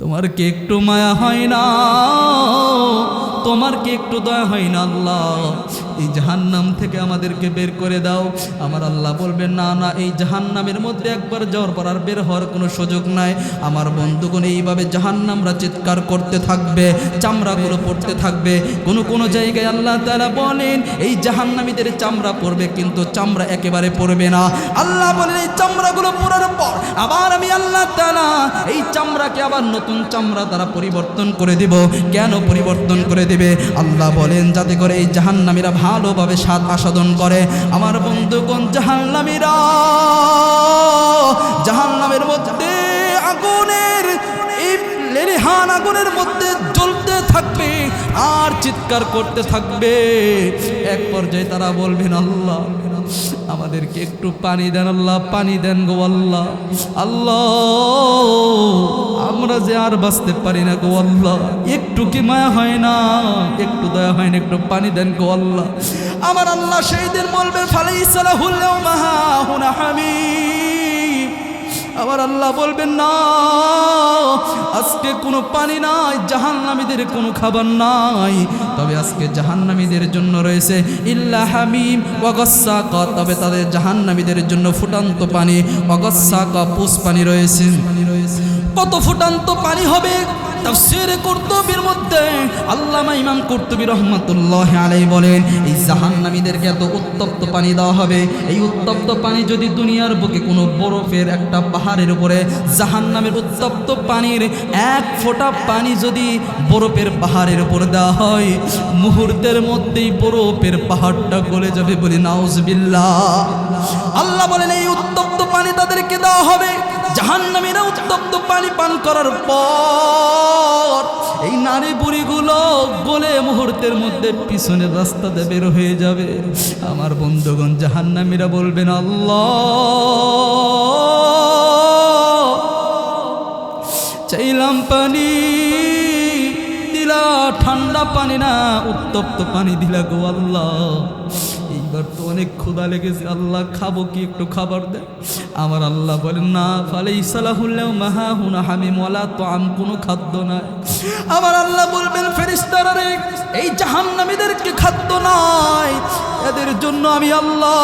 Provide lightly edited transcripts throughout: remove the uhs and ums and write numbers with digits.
তোমার কি একটু মায়া হয় না? তোমার কি একটু দয়া হয় না? আল্লাহ এই জাহান্নাম থেকে আমাদেরকে বের করে দাও। আমার আল্লাহ বলবেন না না, এই জাহান্নামের মধ্যে একবার যাওয়ার পর আর বের হওয়ার কোনো সুযোগ নাই। আমার বন্ধুগণ, এইভাবে জাহান্নামরা চিৎকার করতে থাকবে, চামড়াগুলো পড়তে থাকবে। কোনো জায়গায় আল্লাহ তাআলা বলেন এই জাহান্নামীদের চামড়া পড়বে, কিন্তু চামড়া একেবারে পড়বে না। আল্লাহ বলেন এই চামড়াগুলো পড়ার পর আবার আমি আল্লাহ তাআলা এই চামড়াকে আবার নতুন চামড়া দ্বারা পরিবর্তন করে দিব। কেন পরিবর্তন করে দিবে? আল্লাহ বলেন যাতে করে এই জাহান্নামীরা ভালোভাবে স্বাদ আস্বাদন করে। আমার বন্ধুগণ, জাহান্নামের মধ্যে আগুনের এই লেলিহান আগুনের মধ্যে জ্বলতে থাকবে আর চিৎকার করতে থাকবে। এক পর্যায়ে তারা বলবেন আল্লাহ আমাদেরকে একটু পানি দেন, আল্লাহ পানি দেন গো আল্লাহ। আল্লাহ আমরা যে আর বাঁচতে পারি না গো আল্লাহ, একটু কি মায়া হয় না? একটু দয়া হয় না? একটু পানি দেন গো আল্লাহ। আমার আল্লাহ সেই দিন বলবেন ফালাইসা লাহুল ইয়াওমা হাহুনা হামিম। আবার আল্লাহ বলবেন না, আজকে কোনো পানি নাই, জাহান্নামীদের কোনো খাবার নাই, তবে আজকে জাহান্নামীদের জন্য রয়েছে ইল্লা হামিম ওয়া গাসসাকা, তবে তাদের জাহান্নামীদের জন্য ফুটান্ত পানি, ওয়া গাসসাকা পুষ পানি রয়েছে। কত ফুটান্ত পানি হবে? তাফসীরে কুরতুবীর মধ্যে আল্লামা ইমাম কুরতুবী রাহমাতুল্লাহি আলাইহি বলেন এই জাহান্নামীদেরকে এত উত্তপ্ত পানি দেওয়া হবে, এই উত্তপ্ত পানি যদি দুনিয়ার বুকে কোনো বরফের একটা পাহাড়ের উপরে জাহান্নামের উত্তপ্ত পানির এক ফোঁটা পানি যদি বরফের পাহাড়ের উপর দেওয়া হয়, মুহূর্তের মধ্যেই বরফের পাহাড়টা গলে যাবে। বলি নাউজুবিল্লাহ। আল্লাহ বলেন এই উত্তপ্ত পানি তাদেরকে দেওয়া হবে। জাহান্নামীরা উত্তপ্ত পানি পান করার পর এই নারী বুড়িগুলো গলে মুহূর্তের মধ্যে পিছনের রাস্তাতে বের হয়ে যাবে। আমার বন্ধুগণ, জাহান্নামীরা বলবেন আল্লাহ চাইলাম পানি, দিলা ঠান্ডা পানি না, উত্তপ্ত পানি দিলা গো আল্লাহ। এইবার তো অনেক ক্ষুধা লেগেছে, আল্লাহ খাবো কি, একটু খাবার দেয়। আমার আল্লাহ বলেন না ফালাইসা লাহুল ইয়াওমা হাহুনা হামিম ওয়ালা তাআম, কোনো খাদ্য নাই। আমার আল্লাহ বলবেন ফেরেশতারা রে, এই জাহান্নামীদেরকে খাদ্য নাই, এদের জন্য আমি আল্লাহ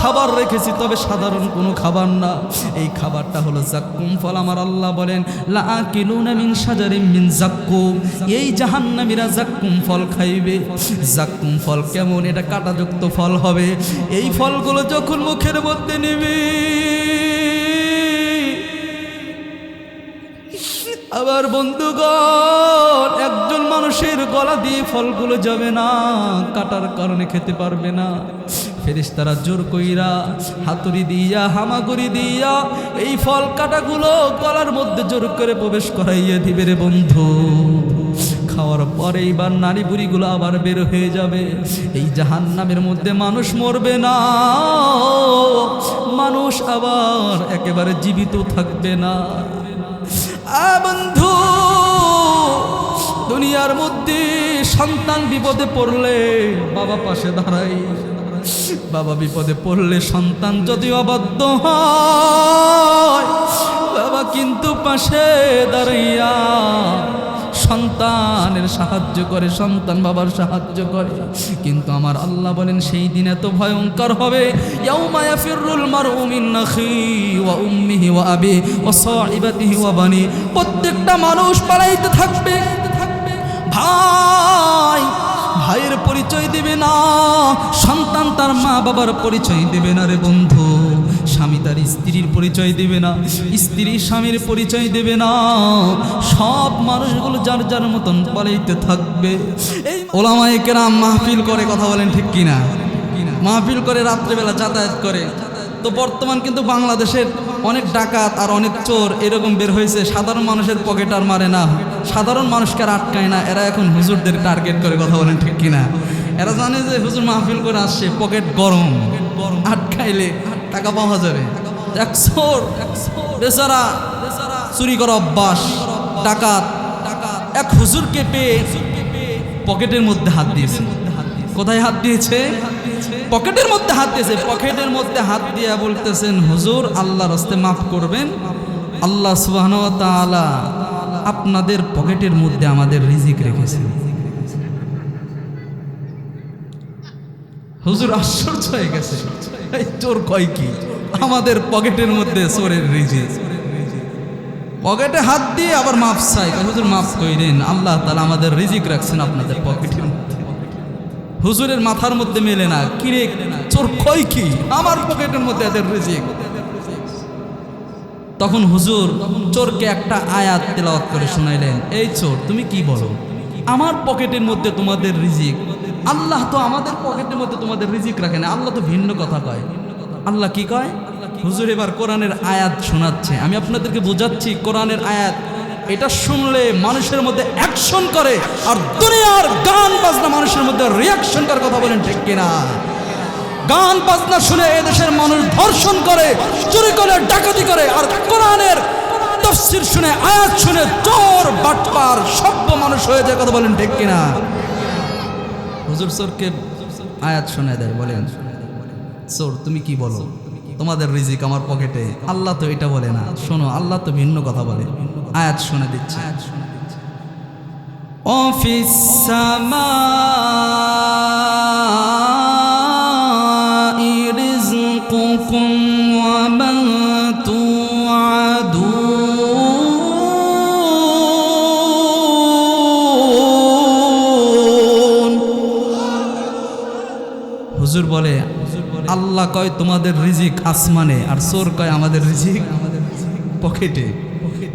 খাবার রেখেছি, তবে সাধারণ কোনো খাবার না। এই খাবারটা হলো জাক্কুম ফল। আমার আল্লাহ বলেন লা আকিলুনা মিন শাজারিন মিন জাক্কুম, এই জাহান্নামীরা জাক্কুম ফল খাইবে। জাক্কুম ফল কেমন? এটা কাঁটাযুক্ত ফল হবে। এই ফলগুলো যখন মুখের মধ্যে নেবে, আবার বন্ধুগণ একজন মানুষের গলা দিয়ে ফলগুলো যাবে না, কাটার কারণে খেতে পারবে না। ফেরেশতারা জোর কইরা হাতুড়ি দিয়া হামাগুড়ি দিয়া এই ফল কাটাগুলো গলার মধ্যে জোর করে প্রবেশ করাইয়া দিবে রে বন্ধু। খাওয়ার পরে এইবার নারী বুড়িগুলো আবার বের হয়ে যাবে। এই জাহান্নামের মধ্যে মানুষ মরবে না, মানুষ আবার একেবারে জীবিত থাকবে না। বন্ধু, দুনিয়ার মধ্যে সন্তান বিপদে পড়লে বাবা পাশে দাঁড়ায়, বাবা বিপদে পড়লে সন্তান যদিও অবাধ্য হয়, বাবা কিন্তু পাশে দাঁড়াইয়া সন্তানের সাহায্য করে, সন্তান বাবার সাহায্য করে। কিন্তু আমার আল্লাহ বলেন সেই দিন এত ভয়ঙ্কর হবে, ইয়াউমা ইয়াফিরুল মারউ মিন আখিহি ওয়া উম্মিহি ওয়া আবিহি ওয়া সাহিবাতিহি ওয়া বানি, প্রত্যেকটা মানুষ পালাইতে থাকবে। ভাই ভাইয়ের পরিচয় দিবে না, সন্তান তার মা বাবার পরিচয় দিবে না রে বন্ধু, স্বামী তার স্ত্রীর পরিচয় দিবে না, স্ত্রী স্বামীর পরিচয় দেবে না। সব মানুষগুলো যার যার মতন পালাইতে থাকবে। এই ওলামায়ে কেরাম মাহফিল করে, কথা বলেন ঠিক কিনা? মাহফিল করে রাত্রেবেলা যাতায়াত করে। তো বর্তমান কিন্তু বাংলাদেশের অনেক ডাকাত আর অনেক চোর এরকম বের হয়েছে, সাধারণ মানুষের পকেট আর মারে না, সাধারণ মানুষকে আর আটকায় না। এরা এখন হুজুরদের টার্গেট করে, কথা বলেন ঠিক কিনা? এরা জানে যে হুজুর মাহফিল করে আসছে, পকেট গরম, আটকাইলে টাকা পাওয়া যাবে। এক চোর বেচারা চুরি করা অভ্যাস, ডাকাত, এক হুজুরকে পেয়ে পকেটের মধ্যে হাত দিয়েছে। কোথায় হাত দিয়েছে? পকেটের মধ্যে হাত দিয়েছে। পকেটের মধ্যে হাত দিয়ে বলতেছেন হুজুর আল্লাহর রাস্তায় মাফ করবেন, আল্লাহ সুবহানাহু ওয়া তাআলা আপনাদের পকেটের মধ্যে আমাদের রিজিক রেখেছেন। হুজুর আশ্চর্য হয়ে গেছে, এই চোর কয় কি, আমাদের পকেটের মধ্যে চোরের রিজিক। পকেটে হাত দিয়ে আবার মাফ চাই, হুজুর মাফ কইরেন, আল্লাহ তাআলা আমাদের রিজিক রাখছেন আপনাদের পকেটের মধ্যে। হুজুরের মাথার মধ্যে মেলে না, কিরে চোর কয় কি, আমার পকেটের মধ্যে এদের রিজিক। তখন হুজুর চোরকে একটা আয়াত তেলাওয়াত করে শুনাইলেন, এই চোর তুমি কি বলো, আমার পকেটের মধ্যে তোমাদের রিজিক, আল্লাহ তো আমাদের পকেটের মধ্যে তোমাদের রিজিক রাখে না, আল্লাহ তো ভিন্ন কথা কয়। আল্লাহ কি কয়? হুজুর এবার কোরআনের আয়াত শোনাচ্ছে, আমি আপনাদেরকে বোঝাচ্ছি কোরআনের আয়াত। এটা শুনলে মানুষের মধ্যে অ্যাকশন করে, আর দুনিয়ার গান বাজনা মানুষের মধ্যে রিয়াকশন করার কথা বলেন ঠিক কিনা? গান বাজনা শুনে এদেশের মানুষ ধর্ষণ করে, চুরি করে, ডাকাতি করে, আর কোরআনের তাফসীর শুনে, আয়াত শুনে চোর বাটপার সভ্য মানুষ হয়ে যায়, কথা বলেন ঠিক কিনা? হুজুর চোরকে আয়াত শুনে দেয়, বলেন চোর তুমি কি বলো, তোমাদের রিজিক আমার পকেটে, আল্লাহ তো এটা বলে না, শোনো আল্লাহ তো ভিন্ন কথা বলে। আয়াত শুনে দিচ্ছে, অফিস সামাই রিজকুকুম ওয়া মা তুআদুন। হুজুর বলে আল্লাহ কয় তোমাদের রিজিক আসমানে, আর চোর কয় আমাদের রিজিক পকেটে।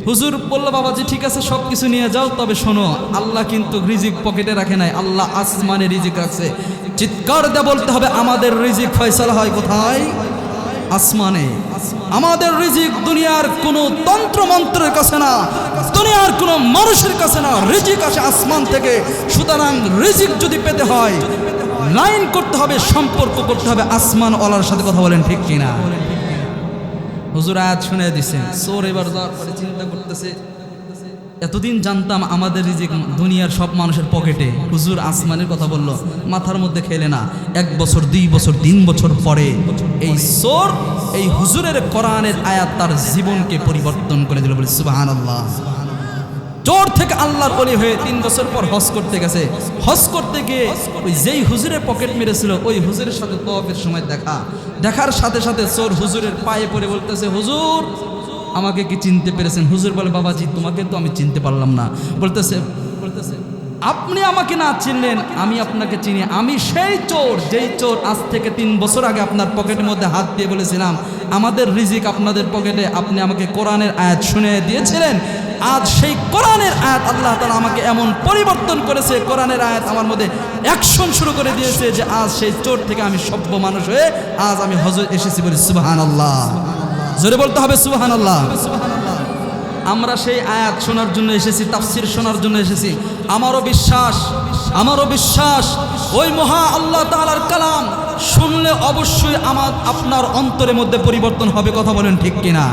হুজুর বলল বাবাজি ঠিক আছে সব কিছু নিয়ে যাও, তবে শোনো আল্লাহ কিন্তু রিজিক পকেটে রাখে নাই, আল্লাহ আসমানে রিজিক রাখছে। চিৎকার দিয়ে বলতে হবে আমাদের রিজিক ফয়সালা হয় কোথায়? আসমানে। আমাদের রিজিক দুনিয়ার কোনো তন্ত্র মন্ত্রের কাছে না, দুনিয়ার কোনো মানুষের কাছে না, রিজিক আসে আসমান থেকে। সুতরাং রিজিক যদি পেতে হয় লাইন করতে হবে, সম্পর্ক করতে হবে আসমান ওয়ালার সাথে, কথা বলেন ঠিক কিনা? হুজুর আয়াত শুনে দিছেন, চোর এবার যাওয়ার পরে চিন্তা করতেছে, এতদিন জানতাম আমাদের রিজিক দুনিয়ার সব মানুষের পকেটে, হুজুর আসমানের কথা বলল, মাথার মধ্যে খেলে না। 1 বছর 2 বছর 3 বছর পরে এই চোর এই হুজুরের কোরআনের আয়াত তার জীবনকে পরিবর্তন করে দিল, বলে সুবহানাল্লাহ। চোর থেকে আল্লাহর ওলি হয়ে 3 বছর পর হজ করতে গেছে। হজ করতে গিয়ে ওই যেই হুজুরের পকেট মেরেছিল ওই হুজুরের সাথে তওয়াফের সময় দেখার সাথে সাথে চোর হুজুরের পায়ে পড়ে বলতেছে, হুজুর আমাকে কি চিনতে পেরেছেন? হুজুর বলে বাবাজি তোমাকে তো আমি চিনতে পারলাম না। বলতেছে আপনি আমাকে না চিনলেন, আমি আপনাকে চিনি, আমি সেই চোর যেই চোর আজ থেকে 3 বছর আগে আপনার পকেটের মধ্যে হাত দিয়ে বলেছিলাম আমাদের রিজিক আপনাদের পকেটে, আপনি আমাকে কোরআনের আয়াত শুনে দিয়েছিলেন। আজ সেই কোরআনের আয়াত আল্লাহ তাআলা আমাকে এমন পরিবর্তন করেছে, কোরআনের আয়াত আমার মধ্যে অ্যাকশন শুরু করে দিয়েছে যে আজ সেই চোর থেকে আমি সভ্য মানুষ হয়ে আজ আমি হজে এসেছি, বলি সুবহানাল্লাহ। জোরে বলতে হবে সুবহানাল্লাহ। আমরা সেই আয়াত শোনার জন্য এসেছি, তাফসীর শোনার জন্য এসেছি। আমারও বিশ্বাস ওই মহা আল্লাহ তাআলার কালাম শুনলে অবশ্যই আপনার অন্তরের মধ্যে পরিবর্তন হবে, কথা বলেন ঠিক কিনা?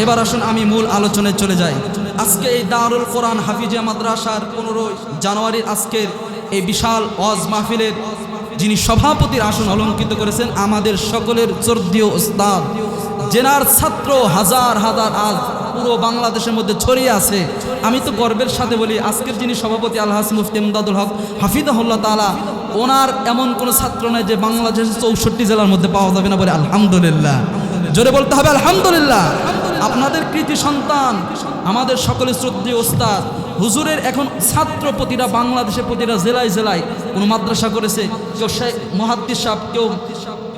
এবার আসুন আমি মূল আলোচনায় চলে যাই। আজকে এই দারুল কোরআন হাফিজিয়া মাদ্রাসার 15 জানুয়ারির আজকের এই বিশাল ওয়াজ মাহফিলের যিনি সভাপতির আসন অলঙ্কিত করেছেন আমাদের সকলের শ্রদ্ধেয় উস্তাদ, জেনার ছাত্র হাজার হাজার আজ পুরো বাংলাদেশের মধ্যে ছড়িয়ে আছে। আমি তো গর্বের সাথে বলি আজকের যিনি সভাপতি আলহাজ মুফতি ইমদাদুল হক হাফিজাহুল্লাহ তাআলা, ওনার এমন কোনো ছাত্র নাই যে বাংলাদেশের 64 জেলার মধ্যে পাওয়া যাবে না, বলে আলহামদুলিল্লাহ। জোরে বলতে হবে আলহামদুলিল্লাহ। আপনাদের কৃতি সন্তান আমাদের সকলের শ্রদ্ধেয় ওস্তাদ হুজুরের এখন ছাত্র প্রতিটা বাংলাদেশে প্রতিটা জেলায় জেলায় কোনো মাদ্রাসা করেছে, কেউ শেখ মুহাদ্দিস সাহেব, কেউ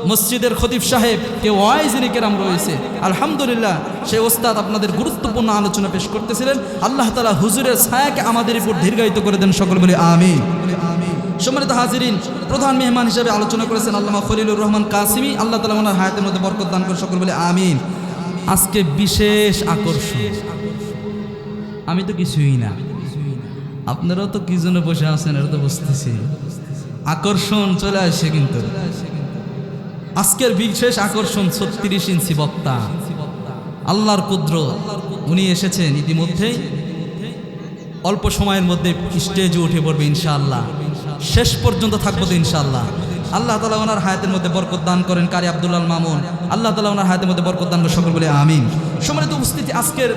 মসজিদের খতিব সাহেব, কেউ ওয়াইজিন কেরাম রয়েছে। আলহামদুলিল্লাহ সেই ওস্তাদ আপনাদের গুরুত্বপূর্ণ আলোচনা পেশ করতেছিলেন। আল্লাহ তাআলা হুজুরের ছায়াকে আমাদের উপর দীর্ঘায়িত করে দেন, সকল বলি আমিন। সম্মানিত হাজিরিন, প্রধান মেহমান হিসেবে আলোচনা করেছেন আল্লামা খলিলুর রহমান কাসিমি, আল্লাহ তাআলা ওনার হায়াতের মধ্যে বরকত দান করে, সকল বলি আমিন। আজকে বিশেষ আকর্ষণ, আমি তো কিছুই না, আপনারাও তো কি জন্য বসে আছেন এটা তো বুঝতেছি। আকর্ষণ চলে আসছে, কিন্তু আজকের বিশেষ আকর্ষণ 36 ইঞ্চি বক্তা, আল্লাহর কুদরত, উনি এসেছেন ইতিমধ্যেই, অল্প সময়ের মধ্যে স্টেজে উঠে পড়বে ইনশাআল্লাহ, শেষ পর্যন্ত থাকবো তো ইনশাআল্লাহ। আল্লাহ তাআলা ওনার হায়াতের মধ্যে বরকত দান করেন। কারি আব্দুল্লাহ মামুন, আল্লাহ তাআলা ওনার হায়াতের মধ্যে বরকত দান করেন, সকল বলে আমিন। সম্মানিত উপস্থিতি, আজকের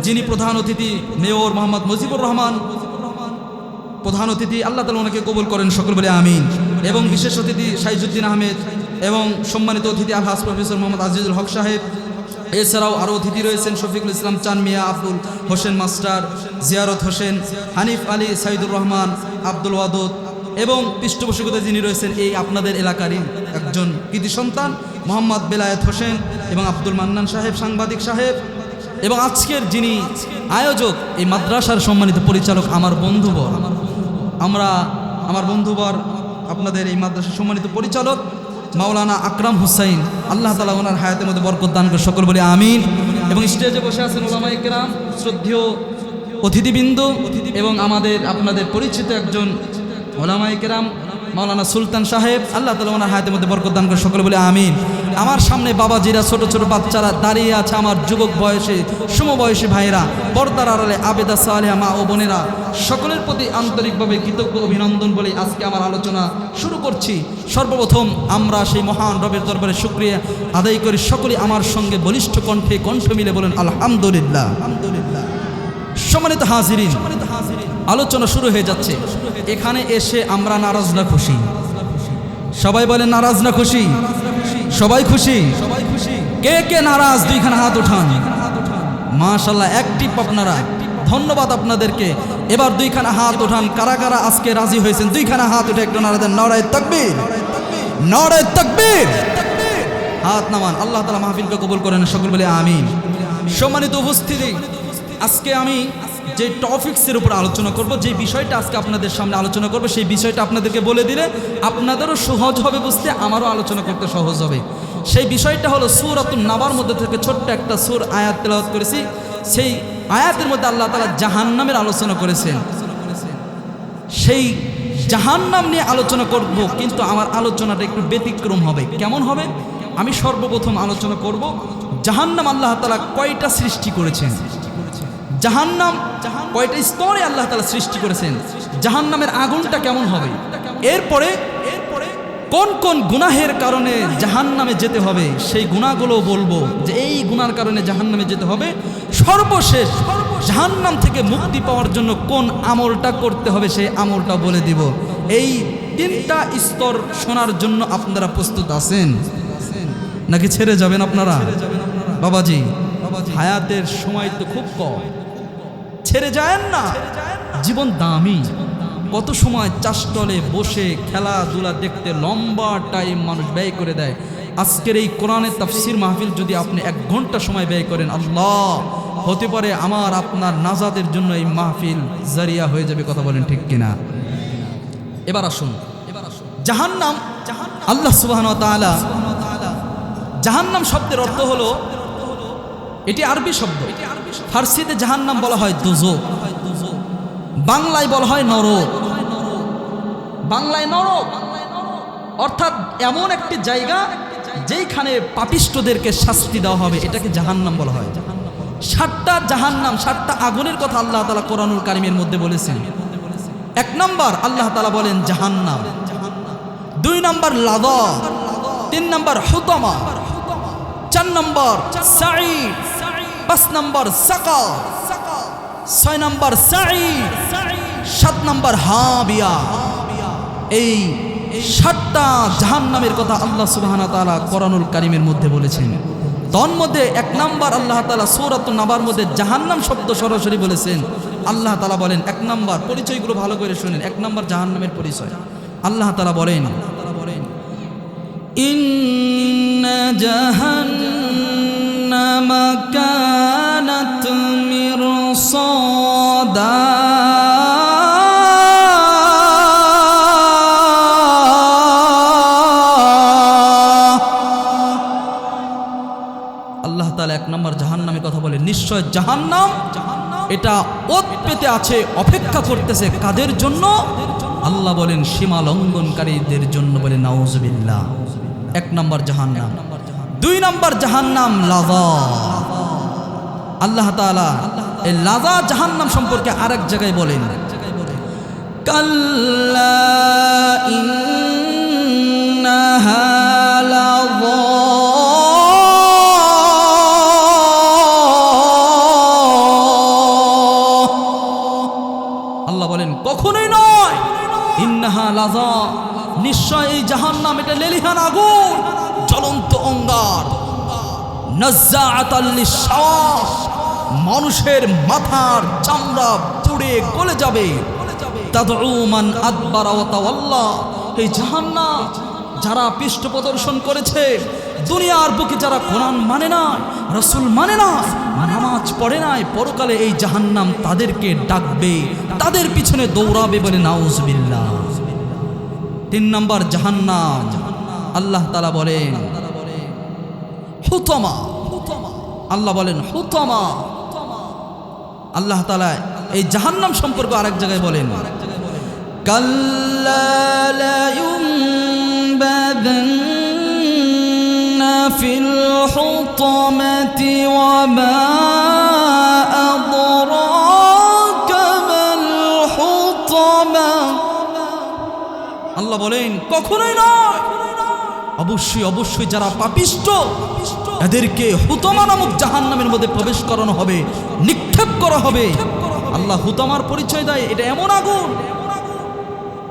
যিনি প্রধান অতিথি মেয়র মোহাম্মদ মুজিবুর রহমান প্রধান অতিথি, আল্লাহ তাআলা ওনাকে কবুল করেন, সকল বলে আমিন। এবং বিশেষ অতিথি সাইজুদ্দিন আহমেদ এবং সম্মানিত অতিথি আলহাজ প্রফেসর মোহাম্মদ আজিজুল হক সাহেব। এছাড়াও আরও অতিথি রয়েছেন শফিকুল ইসলাম চান মিয়া, আব্দুল হোসেন মাস্টার, জিয়ারত হোসেন, হানিফ আলী, সাইদুর রহমান, আব্দুল ওয়াদুদ এবং পৃষ্ঠপোষকতায় যিনি রয়েছেন এই আপনাদের এলাকারই একজন কৃতি সন্তান মোহাম্মদ বেলায়েত হোসেন এবং আব্দুল মান্নান সাহেব সাংবাদিক সাহেব, এবং আজকের যিনি আয়োজক এই মাদ্রাসার সম্মানিত পরিচালক আমার বন্ধুবর, আমার বন্ধুবর আপনাদের এই মাদ্রাসার সম্মানিত পরিচালক মাওলানা আকরাম হুসাইন, আল্লাহ তাআলা ওনার হায়াতের মধ্যে বরকত দান করে, সকল বলে আমিন। এবং স্টেজে বসে আছেন উলামায়ে কেরাম, শ্রদ্ধেয় অতিথিবৃন্দ এবং আপনাদের পরিচিত একজন উলামায়ে কেরাম মাওলানা সুলতান সাহেব, আল্লাহ তাআলা ওনার হায়াতের মধ্যে বরকত দান করে, সকল বলে আমিন। আমার সামনে বাবাজিরা, ছোট ছোট বাচ্চারা দাঁড়িয়ে আছে, আমার যুবক বয়সে সমবয়সী ভাইরা, পর্দার আড়ালে আবেদা সালেহা মা ও বোনেরা, সকলের প্রতি আন্তরিকভাবে কৃতজ্ঞ অভিনন্দন বলে আজকে আমার আলোচনা শুরু করছি। সর্বপ্রথম আমরা সেই মহান রবের দরবারে শুকরিয়া আদায় করি, সকলে আমার সঙ্গে বলিষ্ঠ কণ্ঠে কণ্ঠ মিলে বলেন আলহামদুলিল্লাহ। সম্মানিত হাজিরিন, আলোচনা শুরু হয়ে যাচ্ছে। এখানে এসে আমরা নারাজ না খুশি? সবাই বলেন নারাজ না খুশি? সবাই খুশি? কে কে নারাজ দুইখানা হাত উঠান। মাশাআল্লাহ, অ্যাক্টিভ আপনারা, ধন্যবাদ আপনাদেরকে। এবার দুইখানা হাত উঠান, কারা কারা আজকে রাজি হয়েছেন দুইখানা হাত উঠে একটু নারা দেন। নারায়ে তাকবীর, নারায়ে তাকবীর। হাত নামান, আল্লাহ তাআলা মাহফিলকে কবুল করেন, সকল বলে আমিন। সম্মানিত উপস্থিতি, আজকে আমি যে টপিকসের উপর আলোচনা করব, যে বিষয়টা আজকে আপনাদের সামনে আলোচনা করব, সেই বিষয়টা আপনাদেরকে বলে দিলে আপনাদেরও সহজ হবে বুঝতে, আমারও আলোচনা করতে সহজ হবে। সেই বিষয়টা হলো সূরাতুন নাবার মধ্যে থেকে ছোট্ট একটা আয়াত তেলাওয়াত করেছি। সেই আয়াতের মধ্যে আল্লাহ তাআলা জাহান্নামের আলোচনা করেছেন। সেই জাহান্নাম নিয়ে আলোচনা করব, কিন্তু আমার আলোচনাটা একটু ব্যতিক্রম হবে। কেমন হবে? আমি সর্বপ্রথম আলোচনা করব জাহান্নাম আল্লাহ তাআলা কয়টা সৃষ্টি করেছেন, জাহান্নাম কয়টা স্তরে আল্লাহ তাআলা সৃষ্টি করেছেন, জাহান্নামের আগুনটা কেমন হবে, এরপরে কোন কোন গুনাহের কারণে জাহান্নামে যেতে হবে সেই গুনাহগুলো বলবো, যে এই গুনার কারণে জাহান্নামে যেতে হবে। সর্বশেষ জাহান্নাম থেকে মুক্তি পাওয়ার জন্য কোন আমলটা করতে হবে সেই আমলটা বলে দিব। এই তিনটা স্তর শোনার জন্য আপনারা প্রস্তুত আছেন নাকি ছেড়ে যাবেন আপনারা? বাবাজি, হায়াতের সময় তো খুব কম, ছেড়ে যায়েন না। জীবন দামি, কত সময় চাষটলে বসে খেলাধুলা দেখতে লম্বা টাইম মানুষ ব্যয় করে দেয়। আজকের এই কোরআনের তাফসির মাহফিল যদি আপনি 1 ঘন্টা সময় ব্যয় করেন, আল্লাহ, হতে পারে আমার আপনার নাজাতের জন্য এই মাহফিল জারিয়া হয়ে যাবে। কথা বলেন ঠিক কিনা? এবার আসুন, জাহান্নাম, আল্লাহ সুবহানাহু ওয়া তাআলা জাহান্নাম শব্দের অর্থ হলো, এটি আরবি শব্দ। ফার্সিতে জাহান্নাম বলা হয় দোজখ, বাংলায় বলা হয় নরক। বাংলায় নরক অর্থাৎ এমন একটি জায়গা যেইখানে পাপিষ্ঠদেরকে শাস্তি দেওয়া হবে, এটাকে জাহান্নাম বলা হয়। 7টা জাহান্নাম, 7টা আগুনের কথা আল্লাহ তাআলা কোরআনুল কারীমের মধ্যে বলেছেন। 1 নম্বর আল্লাহ তাআলা বলেন জাহান্নাম, 2 নম্বর লাযা, 3 নম্বর হুতামা, 4 নম্বর সাঈদ, 5 নম্বর সাকার, 6 নম্বর সাঈদ, 7 নম্বর হাবিয়া। এই 7টা জাহান্নামের কথা আল্লাহ সুবহানাহু ওয়া তাআলা কোরআনুল কারীমের মধ্যে বলেছেন। তন্মধ্যে 1 নম্বর আল্লাহ তাআলা সূরাতুন নাবার মধ্যে জাহান্নাম শব্দ সরাসরি বলেছেন। আল্লাহ তাআলা বলেন, 1 নম্বর পরিচয়গুলো ভালো করে শুনেন। 1 নম্বর জাহান্নামের পরিচয়, আল্লাহ তাআলা বলেন, ইন্না জাহান্নামা কানাত মিরসাদা। আল্লাহ তাআলা 1 নম্বর জাহান্নামের কথা বলে, নিশ্চয় জাহান্নাম এটা ওত পেতে আছে, অপেক্ষা করতেছে কাদের জন্য? আল্লাহ বলেন সীমা লঙ্ঘনকারীদের জন্য। বলে নাউজুবিল্লাহ। 1 নম্বর জাহান্নাম। 2 নম্বর জাহান্নাম লাযা। আল্লাহ তাআলা এই লাযা জাহান্নাম সম্পর্কে আরেক জায়গায় বলেন, কাল্লা ইন্নাহা লাযা। বলেন কখনোই নয়। ইন্নাহা লাযা, নিশ্চয় এই জাহান্নাম এটা লেলিহান আগুন, জ্বলন্ত অঙ্গার। নাজ্জাআতাল লিশাওয়া, মানুষের মাথার চামড়া পুড়ে গলে যাবে। তাদউ মান আদবারা ওয়া তাওয়াল্লা, এই জাহান্নাম যারা পৃষ্ঠ প্রদর্শন করেছে, দুনিয়ার বুকে যারা কোরআন মানে না, রাসূল মানে না, নামাজ পড়ে নাই, পরকালে এই জাহান্নাম তাদেরকে ডাকবে, তাদের পিছনে দৌড়াবে বলে নাউজুবিল্লাহ। 3 নম্বর জাহান্নাম, আল্লাহ তাআলা বলেন হুতামা, আল্লাহ বলেন হুতামা। আল্লাহ তাআলা এই জাহান্নাম সম্পর্কে আরেক জায়গায় বলেন কাল্লা লা ইউনবাযান্না ফিল হুতামাতি ওয়া মা আদরাকা মাল হুতামা। আল্লাহ বলেন কখনোই নয়, অবশ্যই অবশ্যই যারা পাপিষ্ঠ এদেরকে হুতামা নামক জাহান্নামের মধ্যে প্রবেশ করানো হবে, নিক্ষেপ করা হবে। আল্লাহ হুতামার পরিচয় দেয়, এটা এমন আগুন।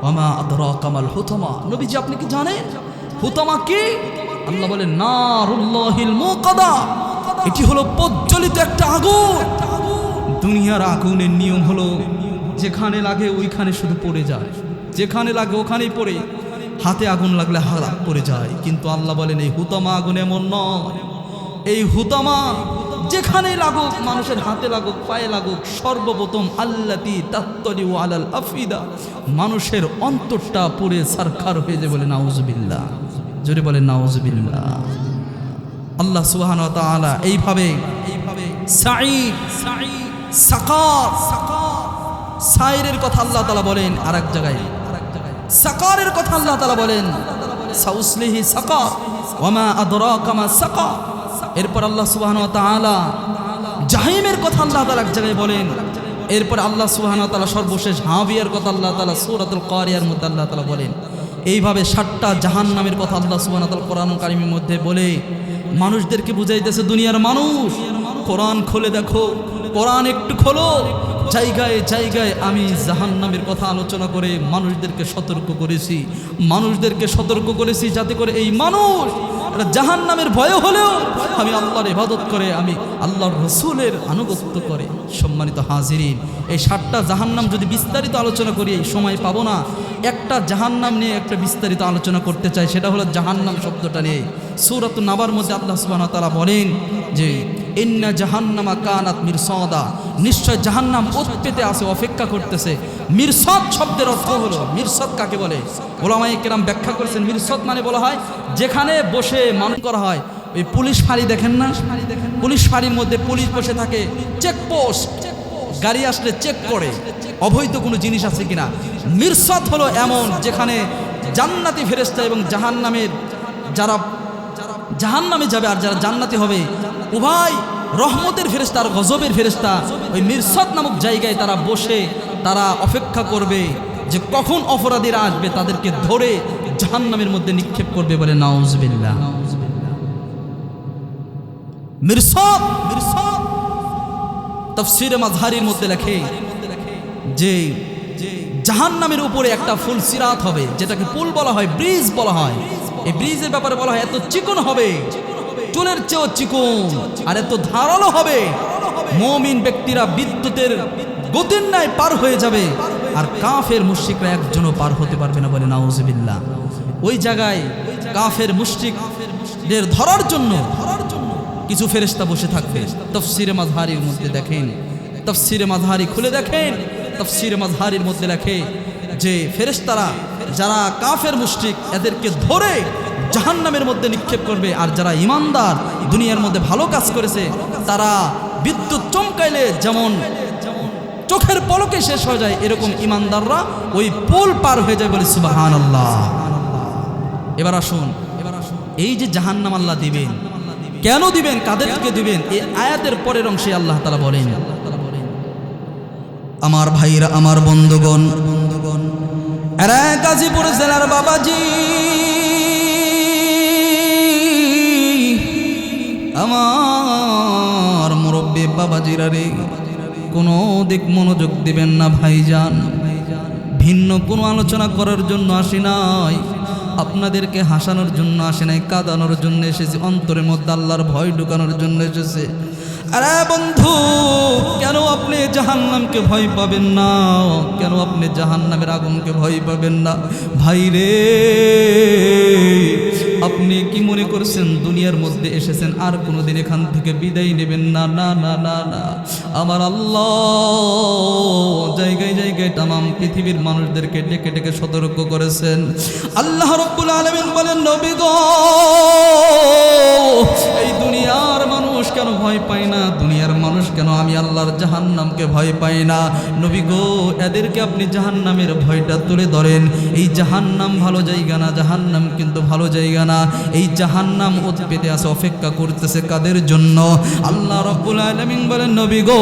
ওয়ামা আদরাকা মাল হুতামা, নবীজি আপনি কি জানেন হুতামা কি? আল্লাহ বলেন নারুল্লাহিল মুকাদা, এটি হলো প্রজ্বলিত একটা আগুন। দুনিয়ার আগুনের নিয়ম হলো যেখানে লাগে ওইখানে শুধু পড়ে যায়, যেখানে লাগে ওখানেই পড়ে, হাতে আগুন লাগলে হাত পড়ে যায়। কিন্তু আল্লাহ বলেন এই হুতামা আগুন এমন নয়। এই হুতামা যেখানেই লাগুক, মানুষের হাতে লাগুক, পায়ে লাগুক, সর্বপ্রথম আল্লাতি তাত্তরি আলাল আফিদা, মানুষের অন্তরটা পুড়ে সারখার হয়ে যায় বলে নাউজুবিল্লাহ। জোরে বলেন নাউজুবিল্লাহ। আল্লাহ সুবহানাহু ওয়া তাআলা এইভাবে সাঈদ, সাকার, সাইরের কথা আল্লাহ তাআলা বলেন আরেক জায়গায়, সাকারের কথা আল্লাহ তাআলা বলেন সাউসলিহি সাকার ওয়া মা আদরাকা মা সাকার। এরপর আল্লাহ সুবহানাহু ওয়া তাআলা জাহিমের কথা আল্লাহ তাআলা এক জায়গায় বলেন। এরপর আল্লাহ সুবহানাহু ওয়া তাআলা সর্বশেষ হাবিয়ার কথা আল্লাহ তাআলা সূরাতুল কারিয়ার মধ্যে আল্লাহ তাআলা বলেন। এইভাবে 7টা জাহান্নামের কথা আল্লাহ সুবহানাহু ওয়া তাআলা কোরআনুল কারীমের মধ্যে বলে মানুষদেরকে বুঝাইতেছে, দুনিয়ার মানুষ কোরআন খুলে দেখো, কোরআন একটু খোলো। জায়গায় জায়গায় আমি জাহান্নামের কথা আলোচনা করে মানুষদেরকে সতর্ক করেছি, মানুষদেরকে সতর্ক করেছি যাতে করে এই মানুষ জাহান্নামের ভয় হলেও আমি আল্লাহর ইবাদত করে, আমি আল্লাহর রসুলের আনুগত্য করে। সম্মানিত হাজিরিন, এই 7টা জাহান্নাম যদি বিস্তারিত আলোচনা করি সময় পাবো না। একটা জাহান্নাম নিয়ে একটা বিস্তারিত আলোচনা করতে চাই, সেটা হলো জাহান্নাম শব্দটা নিয়ে। সূরাতুন নাবার মধ্যে আল্লাহ সুবহানাহু ওয়া তাআলা বলেন যে ইন্না জাহান্নামা কানাত মিরসাদা, নিশ্চয় জাহান্নাম ওত পেতে আছে, অপেক্ষা করতেছে। মিরসাদ শব্দের অর্থ হলো, মিরসাদ কাকে বলে উলামায়ে কেরাম ব্যাখ্যা করেছেন। মিরসাদ মানে বলা হয় যেখানে বসে মানুষ করা হয়। ওই পুলিশ ফাঁড়ি দেখেন না, পুলিশ ফাঁড়ির মধ্যে পুলিশ বসে থাকে, চেকপোস্ট, গাড়ি আসলে চেক করে অবৈধ কোনো জিনিস আছে কিনা। মিরসাদ হলো এমন যেখানে জান্নাতি ফেরেশতা এবং জাহান্নামের যারা জাহান্নামে যাবে আর যারা জান্নাতি হবে, উভয় রহমতের ফেরেশতা আর গজবের ফেরেশতা ওই মিরসাদ নামক জায়গায় তারা বসে তারা অপেক্ষা করবে যে কখন অপরাধীরা আসবে, তাদেরকে ধরে জাহান্নামের মধ্যে নিক্ষেপ করবে বলে নাউজুবিল্লাহ। মিরসাদ, মিরসাদ তাফসীরে মাযহারির মধ্যে লেখে যে জাহান্নামের উপরে একটা ফুল সিরাত হবে, যেটাকে পুল বলা হয়, ব্রিজ বলা হয়। এই ব্রিজের ব্যাপারে বলা হয় এত চিকন হবে, চুলের চেয়েও চিকন, আর এত ধারালো হবে, মুমিন ব্যক্তিরা বিদ্যুতের গতির ন্যায় পার হয়ে যাবে, আর কাফের মুশরিকরা একজনও পার হতে পারবে না বলে নাউজুবিল্লাহ। ওই জায়গায় কাফের মুশরিকদের ধরার জন্য কিছু ফেরেশতা বসে থাকবে। তাফসীরে মাযহারির মধ্যে দেখেন, তাফসীরে মাযহারি খুলে দেখেন, তাফসীরে মাযহারির মধ্যে লেখে যে ফেরেশতারা যারা কাফের মুশরিক এদেরকে ধরে জাহান্নামের মধ্যে নিক্ষেপ করবে, আর যারা ঈমানদার দুনিয়ার মধ্যে ভালো কাজ করেছে তারা বিদ্যুৎ চমকাইলে যেমন চোখের পলকে শেষ হয়ে যায়, এরকম ঈমানদাররা ওই পুল পার হয়ে যায় বলে সুবহানাল্লাহ। এবার আসুন, এই যে জাহান্নাম আল্লাহ দিবেন, কেন দিবেন, কাদেরকে দিবেন, এই আয়াতের পরের অংশে আল্লাহ তাআলা বলেন, আমার ভাইরা, আমার বন্ধুগণ, এরা গাজীপুর জেলার বাবাজি, আমার মুরব্বী বাবাজিরা রে, কোনো দিক মনোযোগ দিবেন না ভাইজান। ভিন্ন কোনো আলোচনা করার জন্য আসি নাই, আপনাদেরকে হাসানোর জন্য আসে নাই, কাঁদানোর জন্য এসেছি, অন্তরের মধ্যে আল্লাহর ভয় ঢুকানোর জন্য এসেছে। আরে বন্ধু, কেন আপনি জাহান্নামকে ভয় পাবেন না? কেন আপনি জাহান্নামের আগুনকে ভয় পাবেন না? ভাই রে, আপনি কি মনে করছেন দুনিয়ার মধ্যে এসেছেন আর কোনোদিন এখান থেকে বিদায় নেবেন না? না না না না, আমার আল্লাহ জায়গায় জায়গায় তামাম পৃথিবীর মানুষদেরকে ডেকে ডেকে সতর্ক করেছেন। আল্লাহ রাব্বুল আলামিন বলেন, নবী গো, এই দুনিয়ার মানুষ কেন ভয় পায় না? দুনিয়ার মানুষ কেন আমি আল্লাহর জাহান্নামকে ভয় পাই না? নবী গো, এদেরকে আপনি জাহান্নামের ভয়টা তুলে ধরেন। এই জাহান্নাম ভালো জায়গা না, জাহান্নাম কিন্তু ভালো জায়গা না। এই জাহান্নাম ওত পেতে আছে, অপেক্ষা করতেছে কাদের জন্য? আল্লাহ রাব্বুল আলামিন বলেন, নবী গো,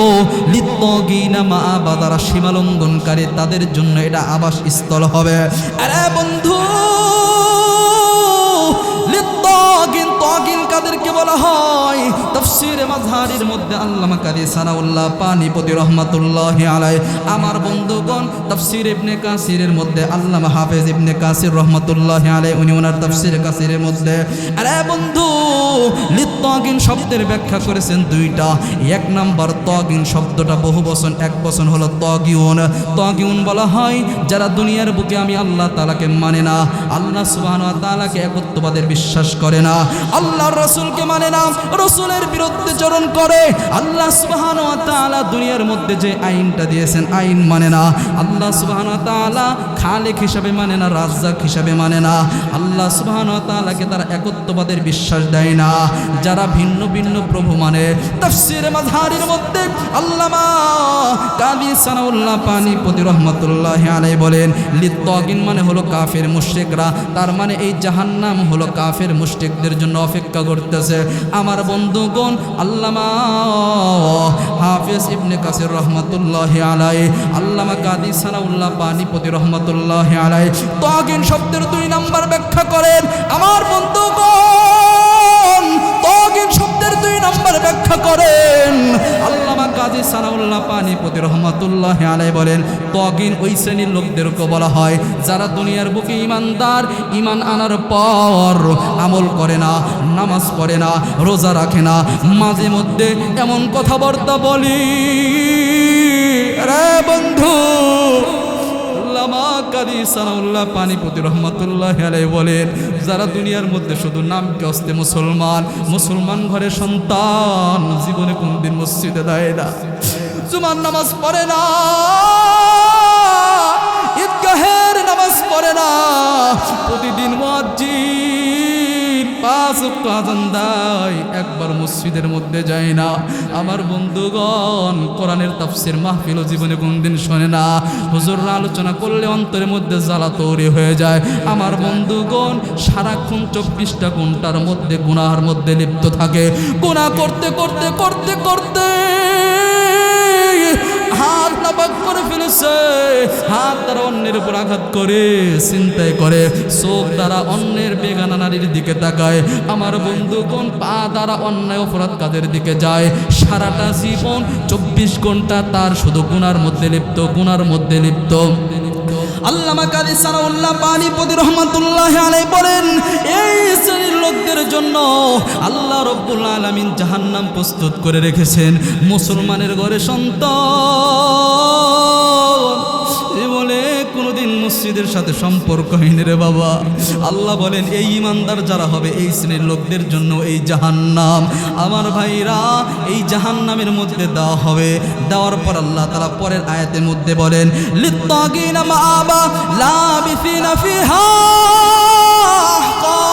লিত্তাগিনা মাআবা, যারা সীমালঙ্ঘনকারী তাদের জন্য এটা আবাস স্থল হবে। আরে বন্ধু, তাগিন কাদেরকে বলা হয়? তাফসীরে মাযহারির মধ্যে আল্লামা কারি সানাউল্লাহ পানিপতি রাহমাতুল্লাহি আলাইহি, আমার বন্ধুগণ তাফসীর ইবনে কাসিরের মধ্যে আল্লামা হাফেজ ইবনে কাসির রাহমাতুল্লাহি আলাইহি, উনি ওনার তাফসীর কাসিরের মধ্যে, আরে বন্ধু, লিত্তাগিন শব্দের ব্যাখ্যা করেছেন দুইটা। এক নাম্বার, তাগিন শব্দটা বহু বচন, এক বচন হলো তাগিউন। তাগিউন বলা হয় যারা দুনিয়ার বুকে আমি আল্লাহ তাআলাকে মানে না, আল্লাহ সুবহানাহু ওয়া তাআলাকে একত্ববাদের বিশ্বাস করে না, আল্লাহর রাসূলকে মানে না, রাসূলের বিরুদ্ধে চরণ করে, আল্লাহ সুবহানাহু ওয়া তাআলা দুনিয়ার মধ্যে যে আইনটা দিয়েছেন আইন মানে না, আল্লাহ সুবহানাহু ওয়া তাআলা খালেক হিসাবে মানে না, রাজ্জাক হিসাবে মানে না, আল্লাহ সুবহানাহু ওয়া তাআলাকে তারা একত্ববাদের বিশ্বাস দেয় না। যারা ভিন্ন ভিন্ন প্রভু মানে, তাফসীরে মাযহারির মধ্যে আল্লামা কারি সানাউল্লাহ পানিপতি রাহমাতুল্লাহি আলাইহি বলেন, লিত্তাগিন মানে হলো কাফের মুশরিকরা, তার মানে এই জাহান্নাম হলো কাফের মুশরিকদের জন্য অপেক্ষা করতেছে। আমার বন্ধুগণ, আল্লামা হাফেজ ইবনে কাসির রাহমাতুল্লাহি আলাইহি, আল্লামা কারি সানাউল্লাহ পানিপতি রাহমাতুল্লাহি আলাইহি তাগিন শব্দের দুই নাম্বার ব্যাখ্যা করেন। আমার বন্ধুগণ, তাগিন শব্দের দুই নাম্বার ব্যাখ্যা করেন আল্লামা কাজী সানাউল্লাহ পানিপতি রহমাতুল্লাহি আলাইহি বলেন, তাগিন ওই শ্রেণীর লোকদেরকে বলা হয় যারা দুনিয়ার বুকে ইমানদার, ইমান আনার পর আমল করে না, নামাজ পড়ে না, রোজা রাখে না, মাঝে মধ্যে এমন কথাবার্তা বলি। রে বন্ধু, আল্লামা কারি সানাউল্লাহ পানিপতি রাহমাতুল্লাহি আলাইহি বলেন, যারা দুনিয়ার মধ্যে শুধু নামকে অস্তে মুসলমান, মুসলমান ঘরে সন্তান, জীবনে কোনদিন মসজিদে দেয় না, জুমার নামাজ পড়ে না, ঈদগাহের নামাজ পড়ে না, প্রতিদিন মুয়াজ্জিন 5 ওয়াক্ত আযান দেয়, একবার মসজিদের মধ্যে যায় না। আমার বন্ধুগণ, কোরআনের তাফসীর মাহফিল জীবনে কোনদিন শোনে না, হুজুররা আলোচনা করলে অন্তরের মধ্যে জ্বালা তৈরি হয়ে যায়। আমার বন্ধুগণ, সারাক্ষণ 24টা ঘন্টার মধ্যে গুনাহের মধ্যে লিপ্ত থাকে, গুনাহ করতে করতে করতে করতে হাত নাপাক করে ফেলেছে, হাত দ্বারা অন্যের উপর আঘাত করে, চিন্তায় করে, চোখ দ্বারা অন্যের বেগানা নারীর দিকে তাকায়। আমার বন্ধুগণ, পা দ্বারা অন্যায় অপরাধ কাজের দিকে যায়। সারাটা জীবন 24 ঘন্টা তার শুধু গুনার মধ্যে লিপ্ত, গুনার মধ্যে লিপ্ত। আল্লামা কারি সানাউল্লাহ পানিপতি রাহমাতুল্লাহি আলাইহি বলেন, এই শ্রেণীর লোকদের জন্য আল্লাহ রাব্বুল আলামিন জাহান্নাম প্রস্তুত করে রেখেছেন। মুসলমানের ঘরে সন্তান বলে কোনোদিন মসজিদের সাথে সম্পর্ক হয়নি রে বাবা। আল্লাহ বলেন, এই ইমানদার যারা হবে এই শ্রেণীর লোকদের জন্য এই জাহান্নাম, আমার ভাইরা, এই জাহান্নামের মধ্যে দেওয়া হবে। দেওয়ার পর আল্লাহ তাআলা পরের আয়াতের মধ্যে বলেন, লিত্তাগিনা মাআবা লাবিসিনা ফিহা আহকাবা।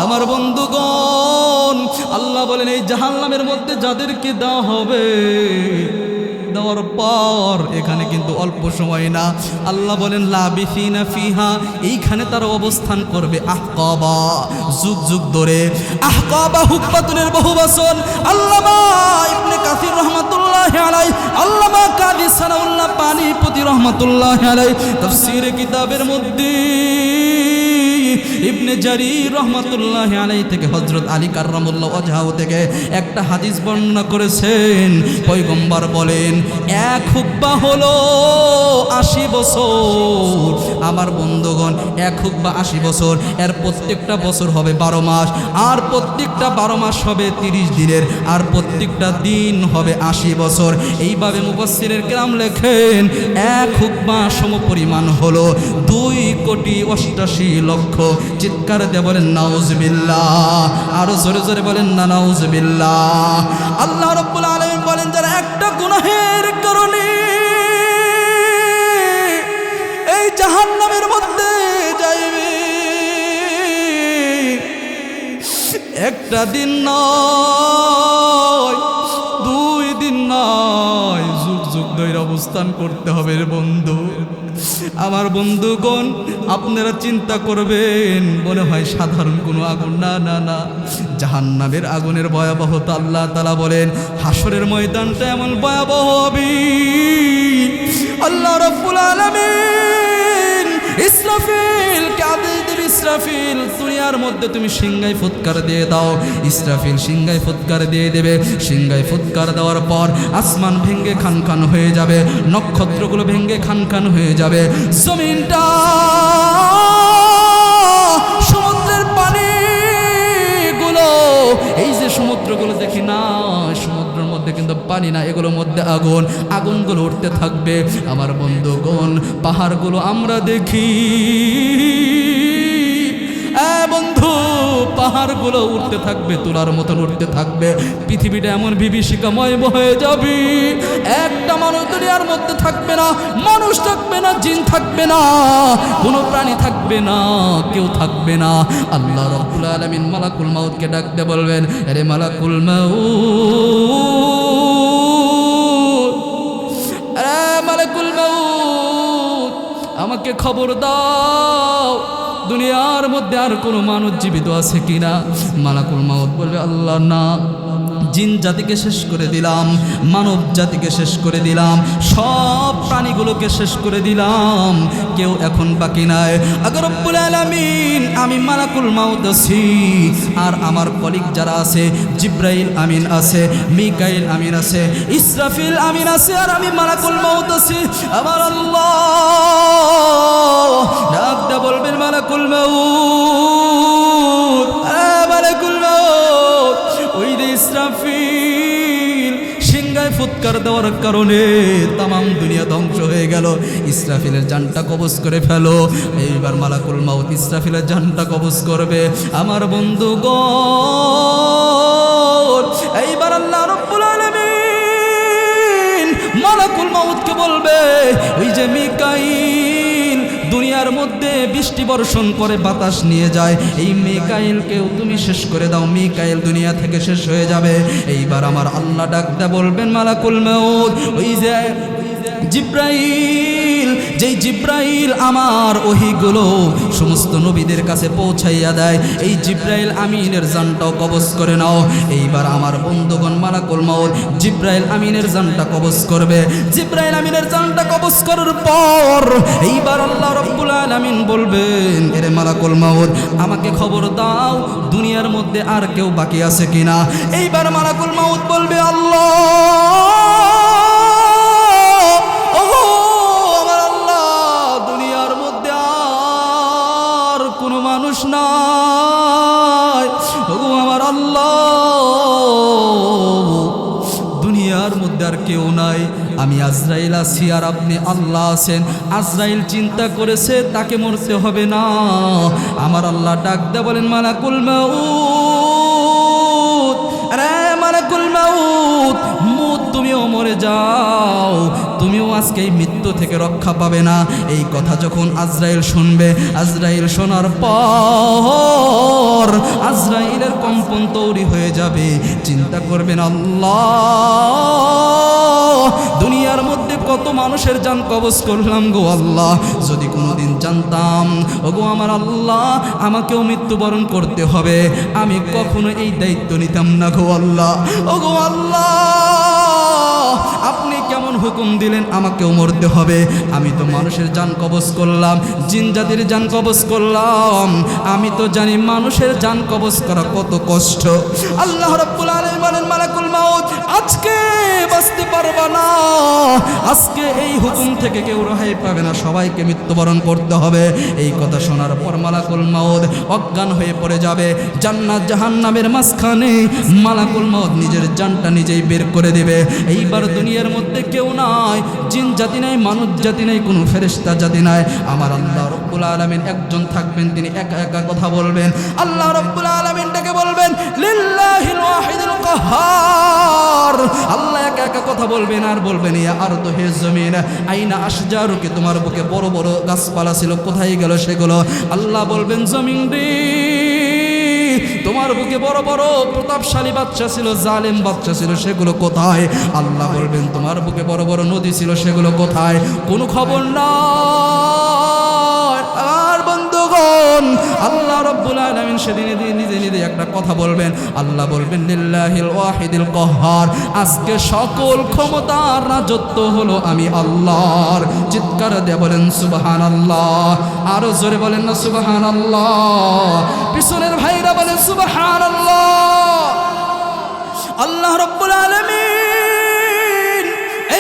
আমার বন্ধুগণ, আল্লাহ বলেন, এই জাহান্নামের মধ্যে যাদেরকে দেওয়া হবে, দেওয়ার পর এখানে কিন্তু অল্প সময় না, আল্লাহ বলেন লাবিসিনা ফিহা, এইখানে তারা অবস্থান করবে আহকাবা, যুগ যুগ ধরে। আহকাবা হুকমাতুনের বহু বচন। আল্লামা ইবনে কাসির রাহমাতুল্লাহি আলাইহি, আল্লামা কারি সানাউল্লাহ পানিপতি রাহমাতুল্লাহি আলাইহি তাফসীরে কিতাবের মধ্যে ইবনে জারির রাহমাতুল্লাহি আলাইহি থেকে হযরত আলী কাররামুল্লাহ ওয়াজহাহু থেকে একটা হাদিস বর্ণনা করেছেন। পয়গম্বর বলেন এক হুকবা হলো 80 বছর। আমার বন্ধুগণ, এক হুকবা 80 বছর, এর প্রত্যেকটা বছর হবে 12 মাস, আর প্রত্যেকটা 12 মাস হবে 30 দিনের, আর প্রত্যেকটা দিন হবে 80 বছর। এইভাবে মুফাসসিরের কেরাম লেখেন এক হুকবা সমপরিমাণ হলো 2,88,00,000। চিৎকার দিয়ে বলেন নাউজুবিল্লাহ, আরো জোরে জোরে বলেন না নাউজুবিল্লাহ। আল্লাহ রাব্বুল আলামিন বলেন যারা একটা গুনাহের কারণে এই জাহান্নামের মধ্যে যাইবে, একটা দিন নয়, 2 দিন নয়, যুগ যুগ ধরে অবস্থান করতে হবে রে বন্ধু। আমার বন্ধুগণ, আপনারা চিন্তা করবেন মনে হয় সাধারণ কোনো আগুন, না না না, জাহান্নামের আগুনের ভয়াবহতা আল্লাহ তাআলা বলেন হাসরের ময়দানটা এমন ভয়াবহ হবে। আল্লাহ রাব্বুল আলামিন ইসরাফিলকে আদেশ দেবে, ইসরাফিল দুনিয়ার মধ্যে তুমি সিংহায় ফুৎকার দিয়ে দাও। ইসরাফিল সিংহায় ফুৎকার দিয়ে দেবে। সিংহায় ফুৎকার দেওয়ার পর আসমান ভেঙ্গে খান খান হয়ে যাবে, নক্ষত্রগুলো ভেঙ্গে খান খান হয়ে যাবে, জমিনটা সমুদ্রের পানিগুলো, এই যে সমুদ্রগুলো দেখি না, সমুদ্রের মধ্যে কিন্তু পানি না, এগুলোর মধ্যে আগুন, আগুনগুলো উঠতে থাকবে। আমার বন্ধুগণ, পাহাড়গুলো আমরা দেখি, বন্ধু পাহাড়গুলো উঠতে থাকবে, তোলার মতন উঠতে থাকবে। পৃথিবীটা এমন বিভীষিকাময় হয়ে যাবে, একটা মানুষ দুনিয়ার মধ্যে থাকবে না, মানুষ থাকবে না, জিন থাকবে না, কোনো প্রাণী থাকবে না, কেউ থাকবে না। আল্লাহ রাব্বুল আলামিন মালাকুল মাউতকে ডাকতে বলবেন, আরে মালাকুল মাউত, আরে মালাকুল মাউত, আমাকে খবর দাও দুনিয়ার মধ্যে আর কোনো মানুষ জীবিত আছে কিনা। মালাকুল মাউত বলবে আল্লাহ না, জিন জাতিকে শেষ করে দিলাম, মানব জাতিকে শেষ করে দিলাম, সব প্রাণীগুলোকে শেষ করে দিলাম, কেউ এখন বাকি নাই। আগে রব্বুল আলামিন আমি মালাকুল মাউত আছি, আর আমার কলিগ যারা আছে, জিব্রাইল আমিন আছে, মিকাইল আমিন আছে, ইসরাফিল আমিন আছে, আর আমি মালাকুল মাউত আছি। আমার আল্লাহ ডাকতে বলবেন মালাকুল মাউত, মালাকুল মাউত। ওই যে ইসরাফিল সিংহায় ফুৎকার দেওয়ার কারণে তামাম দুনিয়া ধ্বংস হয়ে গেল, ইসরাফিলের জানটা কবজ করে ফেলো। এইবার মালাকুল মাউত ইসরাফিলের জানটা কবজ করবে। আমার বন্ধুগণ, এইবার আল্লাহ রাব্বুল আলামিন মালাকুল মাউতকে বলবে, ওই যে মিকাইল দুনিয়ার মধ্যে বৃষ্টি বর্ষণ করে বাতাস নিয়ে যায়, এই মিকাইলকেও তুমি শেষ করে দাও, মিকাইল দুনিয়া থেকে শেষ হয়ে যাবে। এইবার আমার আল্লাহ ডাকতে বলবেন মালাকুল মাউত, ওই যে জিব্রাইল, যেই জিব্রাইল আমার ওহীগুলো সমস্ত নবীদের কাছে পৌঁছাইয়া দেয়, এই জিব্রাইল আমিনের জানটাও কবজ করে নাও। এইবার আমার বন্ধুগণ মালাকুল মাউত জিব্রাইল আমিনের জানটা কবজ করবে। জিব্রাইল আমিনের জানটা কবজ করার পর এইবার আল্লাহ রাব্বুল আলামিন বলবেন, এরে মালাকুল মাউত আমাকে খবর দাও দুনিয়ার মধ্যে আর কেউ বাকি আছে কিনা। এইবার মালাকুল মাউত বলবে আল্লাহ, মানুষ নাই, ওগো আমার আল্লাহ দুনিয়ার মধ্যে আর কেউ নাই, আমি আজরাইল আছি আর আপনি আল্লাহ আছেন। আজরাইল চিন্তা করেছে তাকে মরতে হবে না। আমার আল্লাহ ডাক দে বলেন মালাকুল মাউত, আরে মালাকুল মাউত, তুমিও মরে যাও, তুমিও আজকে এই মৃত্যু থেকে রক্ষা পাবে না। এই কথা যখন আজরাইল শুনবে, আজরাইল শোনার পর আজরাইলের কম্পন তৈরি হয়ে যাবে। চিন্তা করবেন আল্লাহ দুনিয়ার মধ্যে কত মানুষের জান কবজ করলাম গো আল্লাহ, যদি কোনোদিন জানতাম ওগো আমার আল্লাহ আমাকেও মৃত্যুবরণ করতে হবে, আমি কখনো এই দায়িত্ব নিতাম না গো আল্লাহ। ওগো আল্লাহ আপনি কেমন হুকুম দিলেন আমাকেও মরতে হবে? আমি তো মানুষের জান কবজ করলাম, জিন জাতির জান কবজ করলাম, আমি তো জানি মানুষের জান কবজ করা কত কষ্ট। আল্লাহ রাব্বুল আলামিন বলেন মালাকুল মাউত আজকে বাঁচতে পারবা না, আজকে এই হুকুম থেকে কেউ রেহাই পাবে না, সবাইকে মৃত্যুবরণ করতে হবে। এই কথা শোনার পর মালাকুল মাউত অজ্ঞান হয়ে পড়ে যাবে। জান্নাত জাহান্নামের মাঝখানে মালাকুল মাউত নিজের জানটা নিজেই বের করে দেবে। এইবার দুনিয়ার মধ্যে কেউ নাই, জিন জাতি নাই, মানুষ জাতি নাই, কোনো ফেরেশতা জাতি নাই। আমার আল্লাহ রাব্বুল আলামিন একজন থাকবেন, তিনি একা একা কথা বলবেন। আল্লাহ রাব্বুল আলামিন ডেকে বলবেন লিল্লাহিল ওয়াহিদুল কাহ্হার। আল্লাহ একা একা কথা বলবেন আর বলবেন ইয়া আরদু হে জমিন আইনা আশজারুকি, তোমার বুকে বড় বড় গাছপালা ছিল, কোথায় গেল সেগুলো? আল্লাহ বলবেন জমিন রে, তোমার বুকে বড় বড় প্রতাপশালী বাচ্চা ছিল, জালেম বাচ্চা ছিল, সেগুলো কোথায়? আল্লাহ বলবেন তোমার বুকে বড় বড় নদী ছিল, সেগুলো কোথায়? কোনো খবর নাই। আর বন্ধুগণ আল্লাহ রাব্বুল আলামিন সেদিন নিজে নিজে একটা কথা বলবেন। আল্লাহ বলবেন লিল্লাহিল ওয়াহিদিল কাহ্হার, আজকে সকল ক্ষমতার রাজত্ব হলো আমি আল্লাহর। চিৎকার দিয়ে বলেন সুবহানাল্লাহ, আরো জোরে বলেন না সুবহানাল্লাহ। পিছনের ভাইরা বলেন সুবহানাল্লাহ। আল্লাহ রাব্বুল আলামিন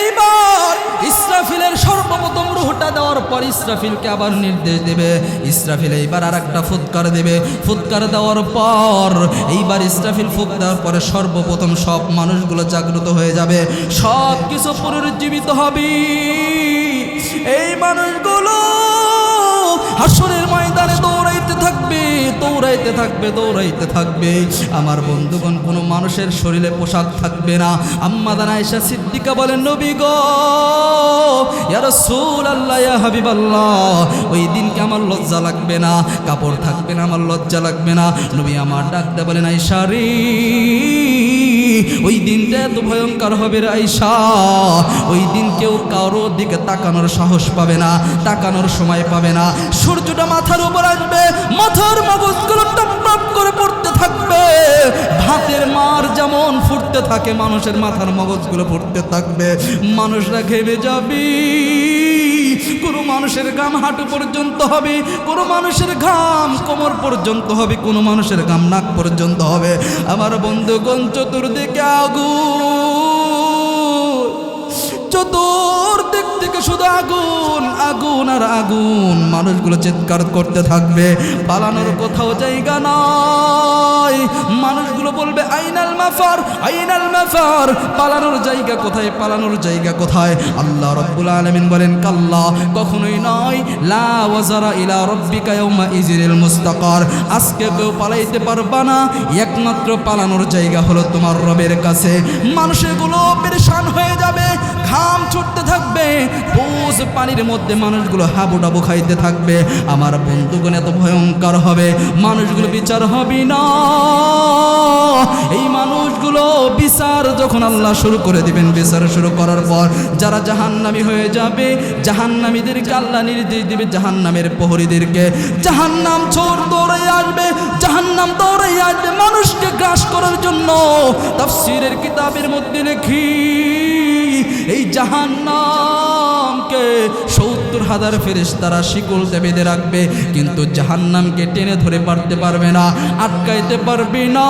এইবার ইসরাফিলের সর্বপ্রথম রূহটা দেওয়ার পর ইসরাফিলকে আবার নির্দেশ দেবে। ইসরাফিল এইবার আর একটা ফুৎকার দেবে। ফুৎকার দেওয়ার পর এইবার ইসরাফিল ফুৎ দেওয়ার পরে সর্বপ্রথম সব মানুষগুলো জাগ্রত হয়ে যাবে, সব কিছু পুনরুজ্জীবিত হবে। এই মানুষগুলো হাসরের ময়দানে দৌড়াইতে থাকবে, দৌড়াইতে থাকবে, দৌড়াইতে থাকবে। আমার বন্ধুগণ কোনো মানুষের শরীরে পোশাক থাকবে না। আম্মা জান আয়েশা সিদ্দিকা বলেন নবী গো ইয়া রাসূলুল্লাহ ইয়া হাবিবাল্লাহ, ওই দিনকে আমার লজ্জা লাগবে না, কাপড় থাকবে না, আমার লজ্জা লাগবে না। নবী আমার ডাকতে বলেন আয়েশা রে, ওই দিনটা এত ভয়ঙ্কর হবে রে আয়েশা, ওই দিন কেউ কারোর দিকে তাকানোর সাহস পাবে না, তাকানোর সময় পাবে না। সূর্যটা মাথার উপর আসবে, মাথার মগজগুলো টপ টপ করে পড়তে থাকবে। ভাতের মার যেমন ফুটতে থাকে, মানুষের মাথার মগজগুলো ফুটতে থাকবে। মানুষরা ঘেমে যাবে, কোনো মানুষের ঘাম হাঁটু পর্যন্ত হবে, কোনো মানুষের ঘাম কোমর পর্যন্ত হবে, কোনো মানুষের ঘাম নাক পর্যন্ত হবে। আমার বন্ধুগণ চতুর্দিকে আগুন, চতুর্দিক থেকে শুধু আগুন, আগুন আর আগুন। মানুষগুলো চিৎকার করতে থাকবে, পালানোর কোথাও জায়গা নয়। মানুষগুলো বলবে আইনাল মাফার, আইনাল মাফার, পালানোর জায়গা কোথায়, পালানোর জায়গা কোথায়? আল্লাহ রাব্বুল আলামিন বলেন কাল্লা, কখনোই নয়। লা ওয়াজারা ইলা রাব্বিকা ইয়াউমা ইযিল মুস্তাকার, আজকে কেউ পালাইতে পারবা না, একমাত্র পালানোর জায়গা হলো তোমার রবের কাছে। মানুষগুলো পেরেশান হয়ে যাবে, ঘাম ছুটতে থাকবে, বুঝ পানির মধ্যে মানুষগুলো হাবুডাবু খাইতে থাকবে। আমার বন্ধুগণ এত ভয়ঙ্কর হবে, মানুষগুলো বিচার হবে না। এই মানুষগুলো বিচার যখন আল্লাহ শুরু করে দিবেন, বিচার শুরু করার পর যারা জাহান্নামী হয়ে যাবে, জাহান্নামীদেরকে আল্লাহ নির্দেশ দিবে, জাহান্নামের প্রহরীদেরকে, জাহান্নাম চোর দৌড়াই আসবে, জাহান্নাম দৌড়াই আসবে মানুষকে গ্রাস করার জন্য। তাফসীরের কিতাবের মধ্যে লেখি এই জাহান্নামকে ৭০,০০০ ফেরেশতারা শিকল দিয়ে বেঁধে রাখবে, কিন্তু জাহান্নামকে টেনে ধরে পারতে পারবে না, আটকাইতে পারবে না।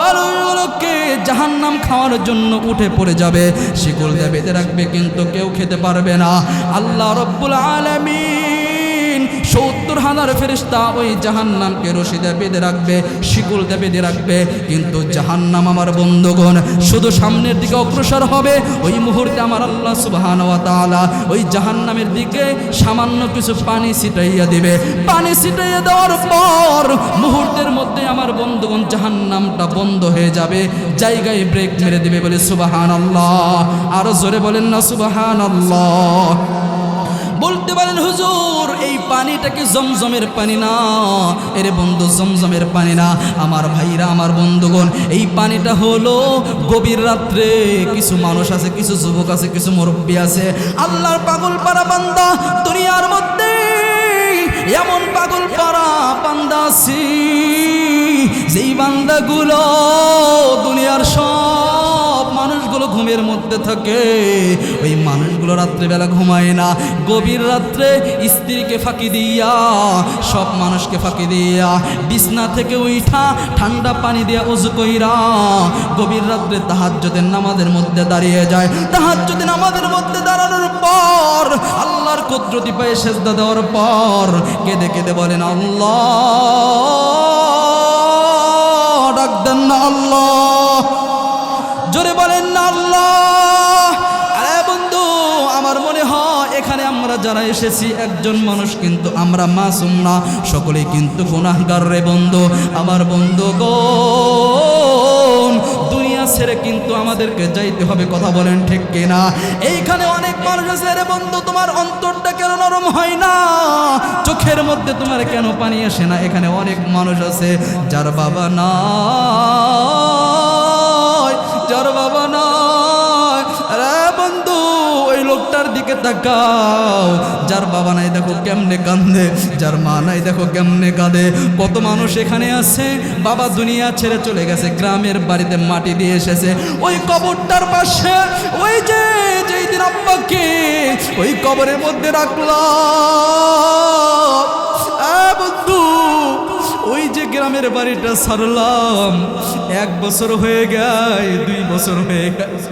মানুষগুলোকে জাহান্নাম খাওয়ার জন্য উঠে পড়ে যাবে, শিকল দিয়ে বেঁধে রাখবে, কিন্তু কেউ খেতে পারবে না। আল্লাহ রাব্বুল আলামিন ৭০,০০০ ফেরেশতা ওই জাহান্নামকে রশি দিয়ে বেঁধে রাখবে, শিকল দিয়ে বেঁধে রাখবে, কিন্তু জাহান্নাম আমার বন্ধুগণ শুধু সামনের দিকে অগ্রসর হবে। ওই মুহূর্তে আমার আল্লাহ সুবহানাহু ওয়া তাআলা ওই জাহান্নামের দিকে সামান্য কিছু পানি ছিটাইয়া দিবে। পানি ছিটাইয়া দেওয়ার পর মুহূর্তের মধ্যে আমার বন্ধুগণ জাহান্নামটা বন্ধ হয়ে যাবে, জায়গায় ব্রেক মেরে দিবে। বলে সুবহানাল্লাহ, আরো জোরে বলেন না সুবহানাল্লাহ। বলতে পারেন হুজুর এই পানিটা কি জমজমের পানি? না এরে বন্ধু, জমজমের পানি না। আমার ভাইরা, আমার বন্ধুগণ, এই পানিটা হলো গভীর রাত্রে কিছু মানুষ আছে, কিছু যুবক আছে, কিছু মুরব্বী আছে, আল্লাহর পাগল পারা বান্দা। দুনিয়ার মধ্যে এমন পাগল পারা বান্দা আছে যেই বান্দাগুলো দুনিয়ার সব মানুষগুলো ঘুমের মধ্যে থাকে, ওই মানুষগুলো রাত্রেবেলা ঘুমায় না। গভীর রাত্রে স্ত্রীকে ফাঁকি দিয়া, সব মানুষকে ফাঁকি দিয়া বিছনা থেকে উঠা ঠান্ডা পানি দিয়া ওযু কইরা গভীর রাত্রে তাহাজ্জুদের নামাজের মধ্যে দাঁড়িয়ে যায়। তাহাজ্জুদের নামাজের মধ্যে দাঁড়ানোর পর আল্লাহর কুদরতি পায়ে সেজদা দেওয়ার পর কেঁদে কেঁদে বলেন আল্লাহ, ডাক দেন না আল্লাহ, জোরে বলেন না আল্লাহ। আরে বন্ধু, আমার মনে হয় এখানে আমরা যারা এসেছি একজন মানুষ কিন্তু আমরা মাসুম না, সকলেই কিন্তু গুনাহগার রে বন্ধু। আমার বন্ধুগণ, দুনিয়া ছেড়ে কিন্তু আমাদেরকে যাইতে হবে, কথা বলেন ঠিক কিনা? এইখানে অনেক মানুষ আছে রে বন্ধু, তোমার অন্তরটা কেন নরম হয় না, চোখের মধ্যে তোমার কেন পানি আসে না? এখানে অনেক মানুষ আছে যার বাবা নাই, যার বাবা নাই। আরে বন্ধু, ওই লোকটার দিকে তাকাও, যার বাবা নাই দেখো কেমনে কান্দে, যার মা নাই দেখো কেমনে কাঁদে। কত মানুষ এখানে আছে বাবা দুনিয়া ছেড়ে চলে গেছে, গ্রামের বাড়িতে মাটি দিয়ে এসেছে, ওই কবরটার পাশে ওই যে যেই দিন আব্বাকে ওই কবরের মধ্যে রাখলাম, বন্ধু ওই যে গ্রামের বাড়িটা ছাড়লাম, 1 বছর হয়ে গেছে, 2 বছর হয়ে গেছে,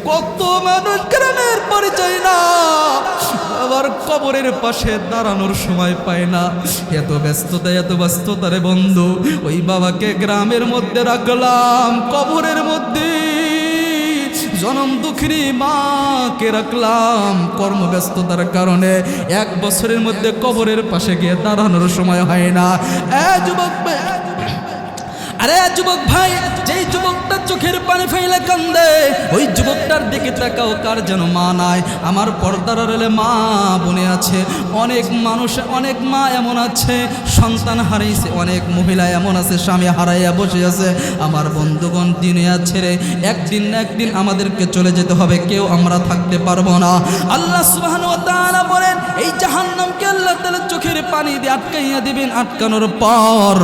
কত মানুষ গ্রামের পরিচয় না, আবার কবরের পাশে দাঁড়ানোর সময় পায় না। এত ব্যস্ততা রে বন্ধু, ওই বাবাকে গ্রামের মধ্যে রাখলাম, কবরের মধ্যে জনম দুঃখিনী মাকে রাখলাম, কর্মব্যস্ততার কারণে 1 বছরের মধ্যে কবরের পাশে গিয়ে দাঁড়ানোর সময় হয় না। যুবক ভাই, আরে যুবক ভাই, যেই যুবকটা চোখের পানি ফেলে কান্দে, ওই যুবকটার দিকে তাকাও, কার যেন মা নাই। আমার পর্দার আড়ালে মা বোনে আছে, অনেক মানুষ, অনেক মা এমন আছে সন্তান হারাইছে, অনেক মহিলা এমন আছে স্বামী হারাইয়া বসে আছে। আমার বন্ধুগণ, দুনিয়া ছেড়ে একদিন না একদিন আমাদেরকে চলে যেতে হবে, কেউ আমরা থাকতে পারবো না। আল্লাহ সুবহানাহু ওয়া তাআলা বলেন, এই জাহান্নামকে আল্লাহ তাআলা চোখের পানি দিয়ে আটকাইয়া দিবেন, আটকানোর পর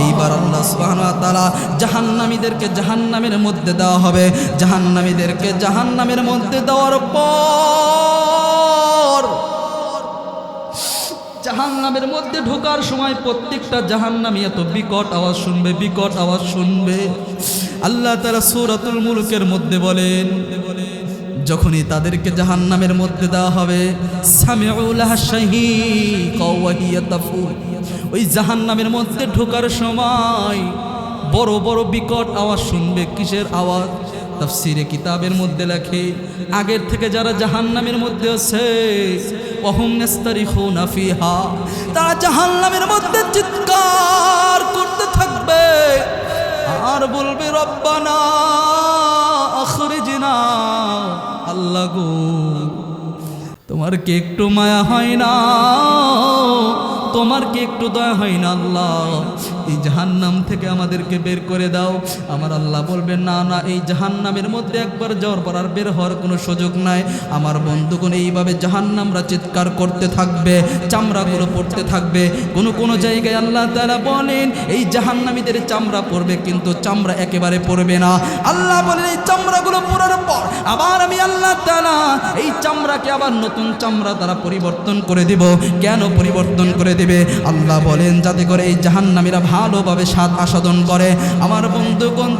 এইবার আল্লাহ সুবহানাহু ওয়া তাআলা জাহান্নামীদেরকে জাহান্নামের মধ্যে দেওয়া হবে। জাহান্নামীদেরকে জাহান্নামের মধ্যে দেওয়ার পর জাহান্নামের মধ্যে ঢোকার সময় প্রত্যেকটা জাহান্নামী এত বিকট আওয়াজ শুনবে, বিকট আওয়াজ শুনবে। আল্লাহ তাআলা সূরাতুল মুলকের মধ্যে বলেন, যখনই তাদেরকে জাহান্নামের মধ্যে দেওয়া হবে, সামিউ লাহা শাহীকা ওয়া হিয়া তাফুর, ওই জাহান্নামের মধ্যে ঢোকার সময় বড় বড় বিকট আওয়াজ শুনবে। কিসের আওয়াজ? তাফসীরে কিতাবের মধ্যে লেখে, আগের থেকে যারা জাহান্নামের মধ্যে আছে, ওয়াহুম ইয়াস্তারিখুনা ফিহা, তারা জাহান্নামের মধ্যে চিৎকার করতে থাকবে আর বলবে, রব্বানা আখরিজনা, আল্লাহ গো, তোমার কি একটু মায়া হয় না, তোমার কি একটু দয়া হয় না আল্লাহ, এই জাহান্নাম থেকে আমাদেরকে বের করে দাও। আমার আল্লাহ বলবেন, না না, এই জাহান্নামের মধ্যে একবার যাওয়ার পর আর বের হওয়ার কোনো সুযোগ নাই। আমার বন্ধুগণ, এইভাবে জাহান্নামরা চিৎকার করতে থাকবে, চামড়াগুলো পড়তে থাকবে। কোনো জায়গায় আল্লাহ তাআলা বলেন, এই জাহান্নামীদের চামড়া পড়বে, কিন্তু চামড়া একেবারে পড়বে না। আল্লাহ বলেন, এই চামড়াগুলো পড়ার পর আবার আমি আল্লাহ তাআলা এই চামড়াকে আবার নতুন চামড়া দ্বারা পরিবর্তন করে দিব। কেন পরিবর্তন করে দিবে? আল্লাহ বলেন, যাতে করে এই জাহান্নামীরা ভালোভাবে স্বাদ আস্বাদন করে। আমার বন্ধুগণ,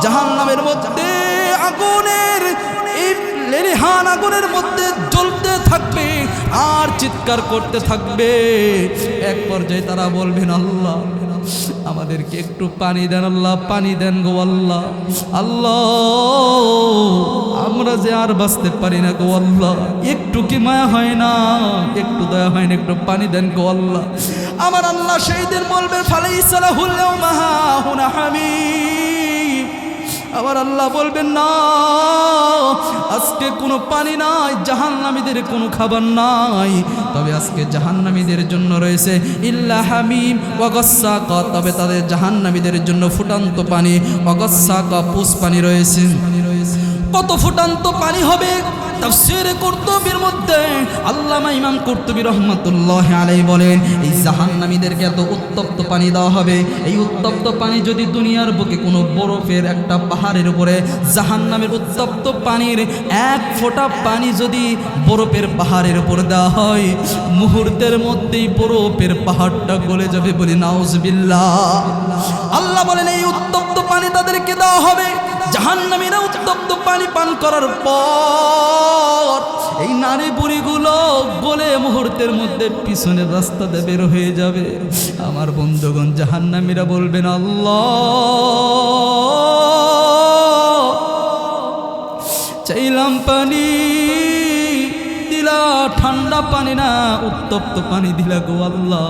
জাহান্নামের মধ্যে আগুনের এই লেলিহান আগুনের মধ্যে জ্বলতে থাকবে আর চিৎকার করতে থাকবে। এক পর্যায়ে তারা বলবেন, আল্লাহ আমাদেরকে একটু পানি দেন, আল্লাহ পানি দেন গো আল্লাহ, আল্লাহ আমরা যে আর বাঁচতে পারি না গো আল্লাহ, একটু কি মায়া হয় না, একটু দয়া হয় না, একটু পানি দেন গো আল্লাহ। আমার আল্লাহ সেই দিন বলবে, ফালাইসা লাহুল ইয়াওমা হাহুনা হামিম, আবার আল্লাহ বলবেন, না আজকে কোনো পানি নাই, জাহান্নামীদের কোনো খাবার নাই, তবে আজকে জাহান্নামীদের জন্য রয়েছে ইল্লা হামিম ওয়া গাসসাকা, তবে তাদের জাহান্নামীদের জন্য ফুটান্ত পানি, ওয়া গাসসাকা পুষ পানি রয়েছে। কত ফুটান্ত পানি হবে তাফসীরে কুরতুবীর মধ্যে আল্লামা ইমাম কুরতুবী রাহমাতুল্লাহি আলাইহি বলেন, এই জাহান্নামীদেরকে এত উত্তপ্ত পানি দেওয়া হবে, এই উত্তপ্ত পানি যদি দুনিয়ার বুকে কোনো বরফের একটা পাহাড়ের উপরে জাহান্নামের উত্তপ্ত পানির এক ফোঁটা পানি যদি বরফের পাহাড়ের উপর দেওয়া হয়, মুহূর্তের মধ্যেই বরফের পাহাড়টা গলে যাবে, বলি নাউজুবিল্লাহ। আল্লাহ বলেন এই উত্তপ্ত পানি তাদেরকে দেওয়া হবে। জাহান্নামীরা উত্তপ্ত পানি পান করার পর এই নারী বুড়িগুলো গলে মুহূর্তের মধ্যে পিছনের রাস্তাতে বের হয়ে যাবে। আমার বন্ধুগণ, জাহান্নামীরা বলবেন, আল্লাহ চাইলাম পানি দিলা, ঠান্ডা পানি না উত্তপ্ত পানি দিলা গো আল্লাহ।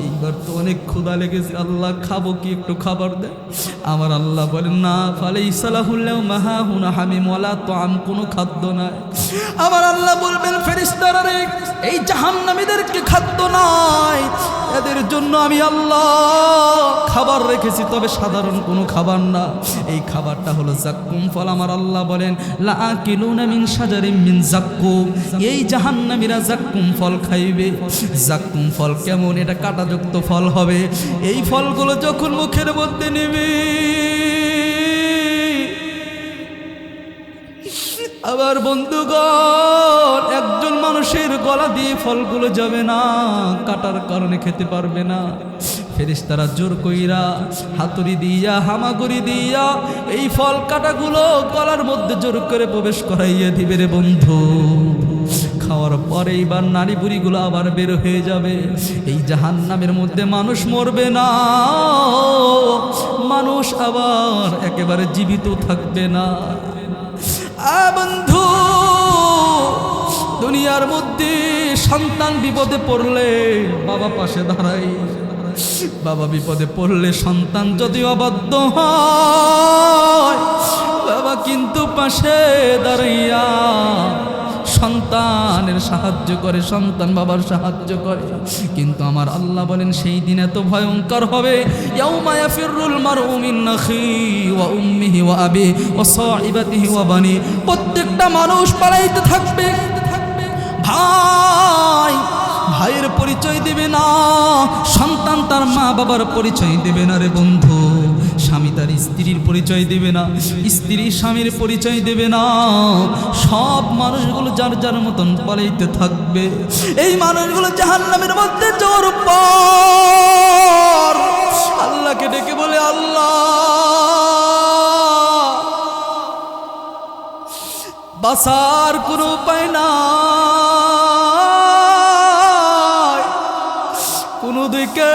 এইবার তো অনেক ক্ষুধা লেগেছে, আল্লাহ খাবো কি, একটু খাবার দেয়। আমার আল্লাহ বলেন, না ফালাইসা লাহুল ইয়াওমা হাহুনা হামিম ওয়ালা তাআম, কোনো খাদ্য নাই। আমার আল্লাহ বলবেন, ফেরেশতারা রে, এই জাহান্নামীদেরকে খাদ্য নাই, এদের জন্য আমি আল্লাহ খাবার রেখেছি, তবে সাধারণ কোনো খাবার না। এই খাবারটা হলো জাক্কুম ফল। আমার আল্লাহ বলেন, লা আকিলুনা মিন শাজারিন মিন জাক্কুম, এই জাহান্নামীরা জাক্কুম ফল খাইবে। জাক্কুম ফল কেমন? এটা কাঁটাযুক্ত ফল হবে। এই ফলগুলো যখন মুখের মধ্যে নেবে, আবার বন্ধুগণ, একজন মানুষের গলা দিয়ে ফলগুলো যাবে না, কাটার কারণে খেতে পারবে না। ফেরেশতারা জোর কইরা হাতুড়ি দিয়া, হামাগুড়ি দিয়া এই ফল কাটাগুলো গলার মধ্যে জোর করে প্রবেশ করাইয়া দিবে রে বন্ধু। খাওয়ার পরে এইবার নারী বুড়িগুলো আবার বের হয়ে যাবে। এই জাহান্নামের মধ্যে মানুষ মরবে না, মানুষ আবার একেবারে জীবিত থাকবে না। বন্ধু, দুনিয়ার মধ্যে সন্তান বিপদে পড়লে বাবা পাশে দাঁড়ায়, বাবা বিপদে পড়লে সন্তান যদি অবাধ্য হয়, বাবা কিন্তু পাশে দাঁড়াইয়া সন্তানের সাহায্য করে, সন্তান বাবার সাহায্য করে। কিন্তু আমার আল্লাহ বলেন, সেই দিন এত ভয়ঙ্কর হবে, ইয়াউমা ইয়াফিরুল মারউ মিন আখিহি ওয়া উম্মিহি ওয়া আবিহি ওয়া সাহিবাতিহি ওয়া বানি, প্রত্যেকটা মানুষ পালাইতে থাকবে। ভাই ভাইয়ের পরিচয় দেবে না, সন্তান তার মা বাবার পরিচয় দেবে না রে বন্ধু। স্বামী তার স্ত্রীর পরিচয় দেবে না, স্ত্রী স্বামীর পরিচয় দেবে না। সব মানুষগুলো যার যার মতন পালাইতে থাকবে। এই মানুষগুলো জাহান্নামের মধ্যে যাওয়ার পর আল্লাহকে ডেকে বলে, আল্লাহ বাঁচার কোনো উপায় না, কোনো দিকে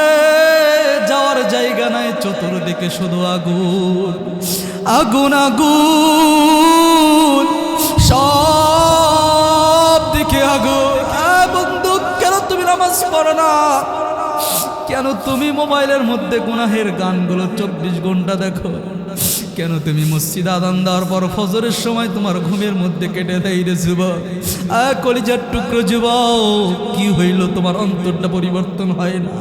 যাওয়ার জায়গা নাই, চতুর্দিকে শুধু আগুন আগুন আগুন, সব দিকে আগুন। বন্ধু, কেন তুমি নামাজ পড়ো না? কেন তুমি মোবাইলের মধ্যে গুনাহের গানগুলো 24 ঘন্টা দেখো? কেন তুমি মসজিদ আযান দেওয়ার পর ফজরের সময় তোমার ঘুমের মধ্যে কেটে দেয় রে যুবক? কলিজার টুকরো যুবক, কি হইল? তোমার অন্তরটা পরিবর্তন হয় না?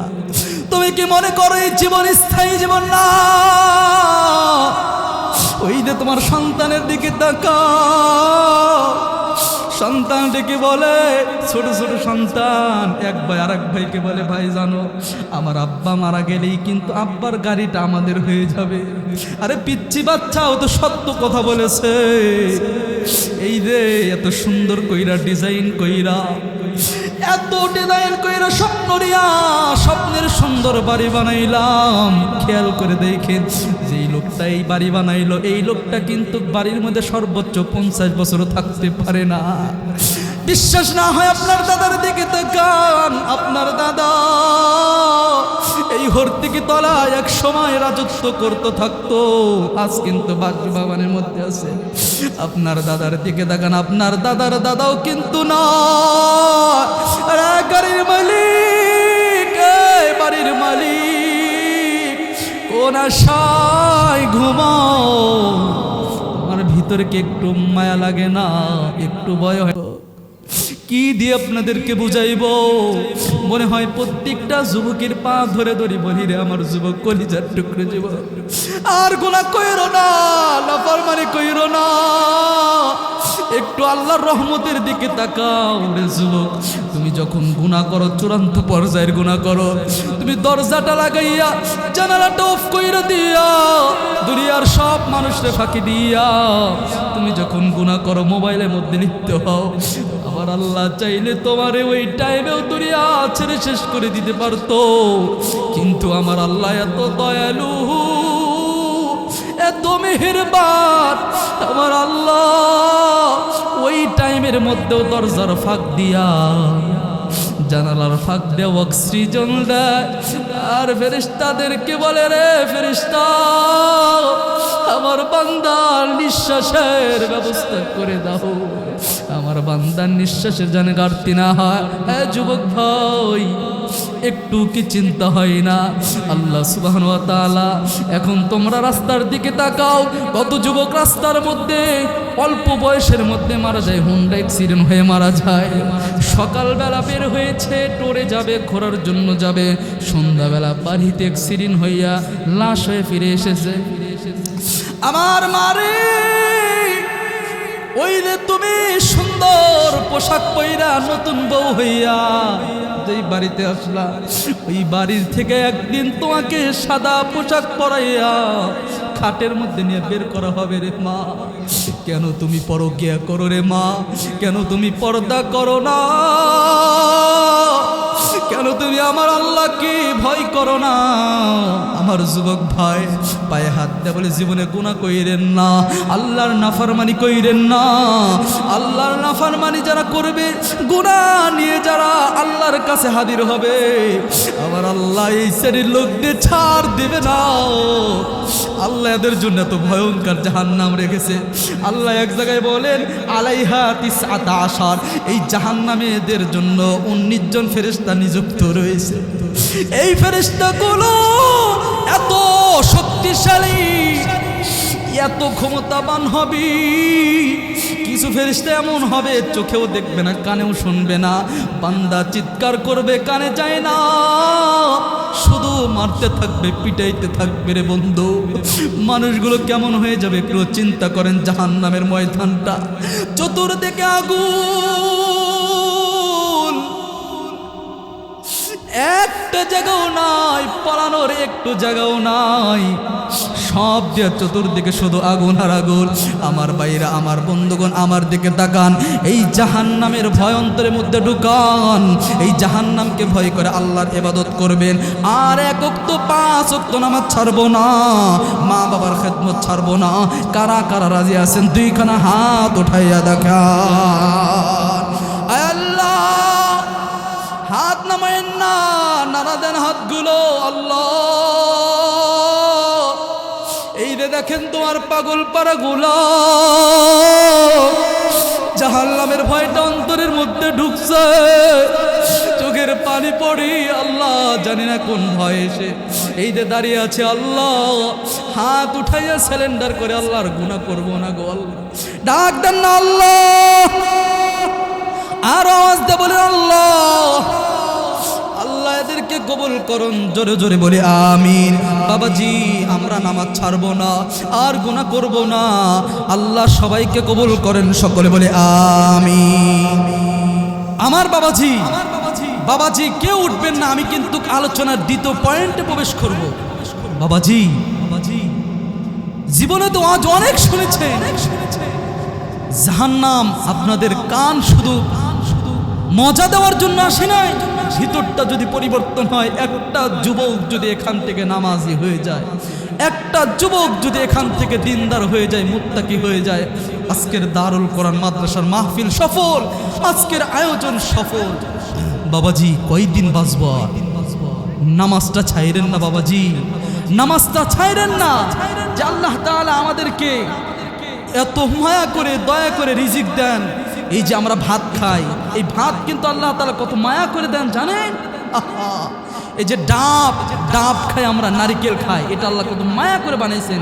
তুমি কি মনে করো এই জীবন স্থায়ী জীবন না? ওই যে তোমার সন্তানের দিকে তাকাও, সন্তান ডেকে বলে, ছোট ছোট সন্তান এক ভাই আর এক ভাইকে বলে, ভাই জানো আমার আব্বা মারা গেলেই কিন্তু আব্বার গাড়িটা আমাদের হয়ে যাবে। আরে পিচ্চি বাচ্চা, ও তো সত্য কথা বলেছে। এই রে এত সুন্দর কইরা ডিজাইন কইরা, এত ডিজাইন কইরা স্বপ্ন নিয়া স্বপ্নের সুন্দর বাড়ি বানাইলাম। খেয়াল করে দেখেন, যেই লোকটা এই বাড়ি বানাইলো, এই লোকটা কিন্তু বাড়ির মধ্যে সর্বোচ্চ 50 বছরও থাকতে পারে না। বিশ্বাস না হয় আপনার দাদার দিকে তাকান। আপনার দাদা এই হর্তিকি তলায় এক সময় রাজত্ব করতে থাকতো, আজ কিন্তু বাসভবনের মধ্যে আছে। আপনার দাদার দিকে তাকান, আপনার দাদার দাদাও কিন্তু না। গাড়ির মালিক, বাড়ির মালিক, কোন আশায় ঘুমাও? তোমার ভিতরে কি একটু মায়া লাগে না? একটু ভয় হয়? কি দিয়ে আপনাদেরকে বুঝাইব? মনে হয় প্রত্যেকটা যুবকের পা ধরে ধরে বলি, রে আমার যুবক, কলিজার টুকরো যুবক, আর গুনাহ কইরো না, নাফরমানি কইরো না। একটু আল্লাহর রহমতের দিকে তাকাও রে যুবক। তুমি যখন গুনাহ করো, চূড়ান্ত পর্যায়ের গুনাহ করো, তুমি দরজাটা লাগাইয়া জানালাটা অফ কইরা দিয়া দুনিয়ার সব মানুষরে ফাঁকি দিয়া তুমি যখন গুনাহ করো, মোবাইলের মধ্যে লিপ্ত হও, আমার আল্লাহ চাইলে তোমারে ওই টাইমেও দুনিয়া ছেড়ে শেষ করে দিতে পারতো। কিন্তু আমার আল্লাহ এত দয়ালু, এত মেহেরবান, আমার আল্লাহ ওই টাইমের মধ্যেও দরজার ফাঁক দিয়া, জানালার ফাঁক দিয়ে অক্সিজেন দেয়। আর ফেরেশতাদেরকে বলে, রে ফেরেশতা, আমার বান্দার নিঃশ্বাসের ব্যবস্থা করে দাও, আমার বান্দার নিঃশ্বাসের যেন ঘাটতি না হয়। হ্যাঁ যুবক ভাই, একটু কি চিন্তা হয় না? আল্লাহ সুবহানাহু ওয়া তাআলা, এখন তোমরা রাস্তার দিকে তাকাও, কত যুবক রাস্তার মধ্যে অল্প বয়সের মধ্যে মারা যায়, হুন্ডা অ্যাক্সিডেন্ট হয়ে মারা যায়। সকালবেলা বের হয়েছে টোরে যাবে, ঘোরার জন্য যাবে, সন্ধ্যাবেলা বাড়িতে অ্যাক্সিডেন্ট হইয়া লাশ হয়ে ফিরে এসেছে। আমার মারে, ওই যে তুমি সুন্দর পোশাক পইরা নতুন বউ হইয়া যেই বাড়িতে আসলা, ওই বাড়ির থেকে একদিন তোমাকে সাদা পোশাক পরাইয়া খাটের মধ্যে নিয়ে বের করা হবে রে মা। কেন তুমি পরকিয়া করো রে মা? কেন তুমি পর্দা করো না? কেন তুমি আমার আল্লাহকে ভয় করো না? আমার যুবক ভাই, পায়ে হাত দিয়ে বলে, জীবনে গুনাহ কইরেন না, আল্লাহর নাফরমানি কইরেন না। আল্লাহর নাফরমানি যারা করবে, গুনাহ নিয়ে যারা আল্লাহর কাছে হাজির হবে, আমার আল্লাহ এই শ্রেণীর লোকদের ছাড় দেবে না। আল্লাহ এদের জন্য এত ভয়ঙ্কর জাহান্নাম রেখেছে। আল্লাহ এক জায়গায় বলেন, আলাইহা তিসআতা আশার, এই জাহান্নামে এদের জন্য 19 জন ফেরেশতা নিযুক্ত রয়েছে। এই ফেরেশতাগুলো এত শক্তিশালী, এত ক্ষমতাবান হবে, কিছু ফেরেশতা এমন হবে চোখেও দেখবে না, কানেও শুনবে না, বান্দা চিৎকার করবে কানে যায় না, শুধু মারতে থাকবে, পিটাইতে থাকবে রে বন্ধু। মানুষগুলো কেমন হয়ে যাবে একটু চিন্তা করেন। জাহান্নামের ময়দানটা, চতুর্দিকে আগুন, একটা জায়গাও নাই, পালানোর একটু জায়গাও নাই, সব দিয়ে চতুর্দিকে শুধু আগুন আর আগুন। আমার ভাইরা, আমার বন্ধুগণ, আমার দিকে তাকান, এই জাহান্নামের ভয় অন্তরের মধ্যে ঢুকান। এই জাহান্নামকে ভয় করে আল্লাহর ইবাদত করবেন, আর 1 ওয়াক্ত 5 ওয়াক্ত নামাজ ছাড়বো না, মা বাবার খেদমত ছাড়বো না। কারা কারা রাজি আছেন? 2খানা হাত উঠাইয়া দেখান। আয় আল্লাহ, হাত নামায়েন না, নাড়া দেন হাতগুলো। আল্লাহ, এই যে দেখেন তোমার পাগল পাড়াগুলো, জাহান্নামের ভয়টা অন্তরের মধ্যে ঢুকছে, চোখের পানি পড়ি। আল্লাহ, জানি না কোন ভয় এসে এই যে দাঁড়িয়ে আছে। আল্লাহ, হাত উঠাইয়া সিলিন্ডার করে, আল্লাহর গুনাহ করবো না গো আল্লাহ। ডাক দেন না আল্লাহ, আর আওয়াজ দিয়ে বলে আল্লাহ। আল্লাহ এদেরকে কবুল করুন, জোরে জোরে বলি আমিন। বাবাজি, আমরা নামাজ ছাড়বো না, আর গুনাহ করব না। আল্লাহ সবাইকে কবুল করেন, সকলে বলে আমিন। আমার বাবাজি, বাবাজি কেউ উঠবেন না, আমি কিন্তু আলোচনার দ্বিতীয় পয়েন্টে প্রবেশ করব। বাবাজি, জীবনে তো আজ অনেক শুনেছেন জাহান্নাম, আপনাদের কান শুধু মজা দেওয়ার জন্য আসে নাই, ভিতরটা যদি পরিবর্তন হয়, একটা যুবক যদি এখান থেকে নামাজি হয়ে যায়, একটা যুবক যদি এখান থেকে দিনদার হয়ে যায়, মুত্তাকি হয়ে যায়, আজকের দারুল কোরআন মাদ্রাসার মাহফিল সফল, আজকের আয়োজন সফল। বাবাজি, কয়দিন বাঁচব? নামাজটা ছাইরেন না বাবাজি, নামাজটা ছাইরেন না। যে আল্লাহ তাআলা আমাদেরকে এত মায়া করে, দয়া করে রিজিক দেন। এই যে আমরা ভাত খাই, এই ভাত কিন্তু আল্লাহ তাআলা কত মায়া করে দেন জানেন? এই যে ডাব খাই আমরা, নারিকেল খাই, এটা আল্লাহ কত মায়া করে বানাইছেন,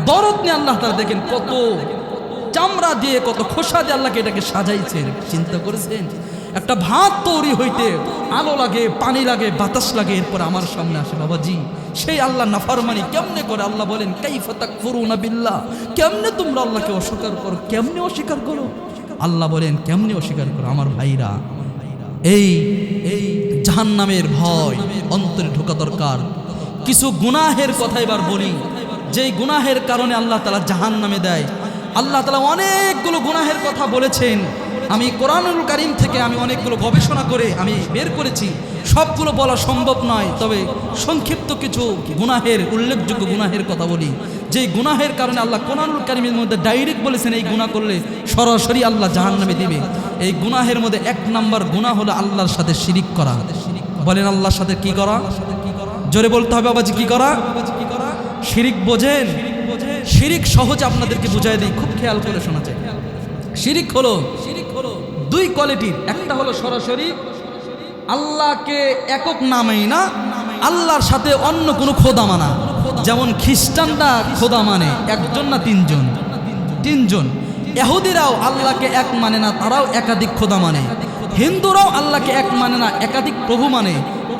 দরদ নিয়ে আল্লাহ তাআলা দেখেন কত চামড়া দিয়ে, কত খোসা দিয়ে আল্লাহকে এটাকে সাজাইছেন। চিন্তা করেছেন? একটা ভাত তৈরি হইতে আলো লাগে, পানি লাগে, বাতাস লাগে, এরপর আমার সামনে আসে বাবাজি। সেই আল্লাহ নাফরমানি কেমনে করে? আল্লাহ বলেন, কাইফা তাকফুরুনা বিল্লাহ, কেমনে তোমরা আল্লাহকে অস্বীকার করো, কেমনে অস্বীকার করো? আল্লাহ বলেন কেমনি অস্বীকার করো আমার ভাইরা। এই জাহান্নামের ভয় অন্তরে ঢোকা দরকার। কিছু গুনাহের কথা এবার বলি, যেই গুনাহের কারণে আল্লাহ তাআলা জাহান্নামে দেয়। আল্লাহ তাআলা অনেকগুলো গুনাহের কথা বলেছেন। আমি কোরআনুল কারীম থেকে আমি অনেকগুলো গবেষণা করে আমি বের করেছি, সবগুলো বলা সম্ভব নয়, তবে সংক্ষিপ্ত কিছু গুনাহের উল্লেখযোগ্য গুনাহের কথা বলি, যেই গুনাহের কারণে আল্লাহ কোরআনুল কারীমের মধ্যে ডাইরেক্ট বলেছেন এই গুনাহ করলে সরাসরি আল্লাহ জাহান্নামে দিবে। এই গুনাহের মধ্যে 1 নাম্বার গুনাহ হলো আল্লাহর সাথে শিরিক করা। বলেন আল্লাহর সাথে কি করা? জোরে বলতে হবে বাবাজি, কি করা? শিরিক বোঝেন? শিরিক সহজ আপনাদেরকে বুঝাই দিই, খুব খেয়াল করে শোনা যায়। শিরিক হলো 2 কোয়ালিটির। একটা হলো সরাসরি আল্লাহকে একক নামেই না, আল্লাহর সাথে অন্য কোনো খোদা মানা। যেমন খ্রিস্টানরা খোদা মানে একজন না তিনজন। ইহুদিরাও আল্লাহকে এক মানে না, তারাও একাধিক খোদা মানে। হিন্দুরাও আল্লাহকে এক মানে না, একাধিক প্রভু মানে।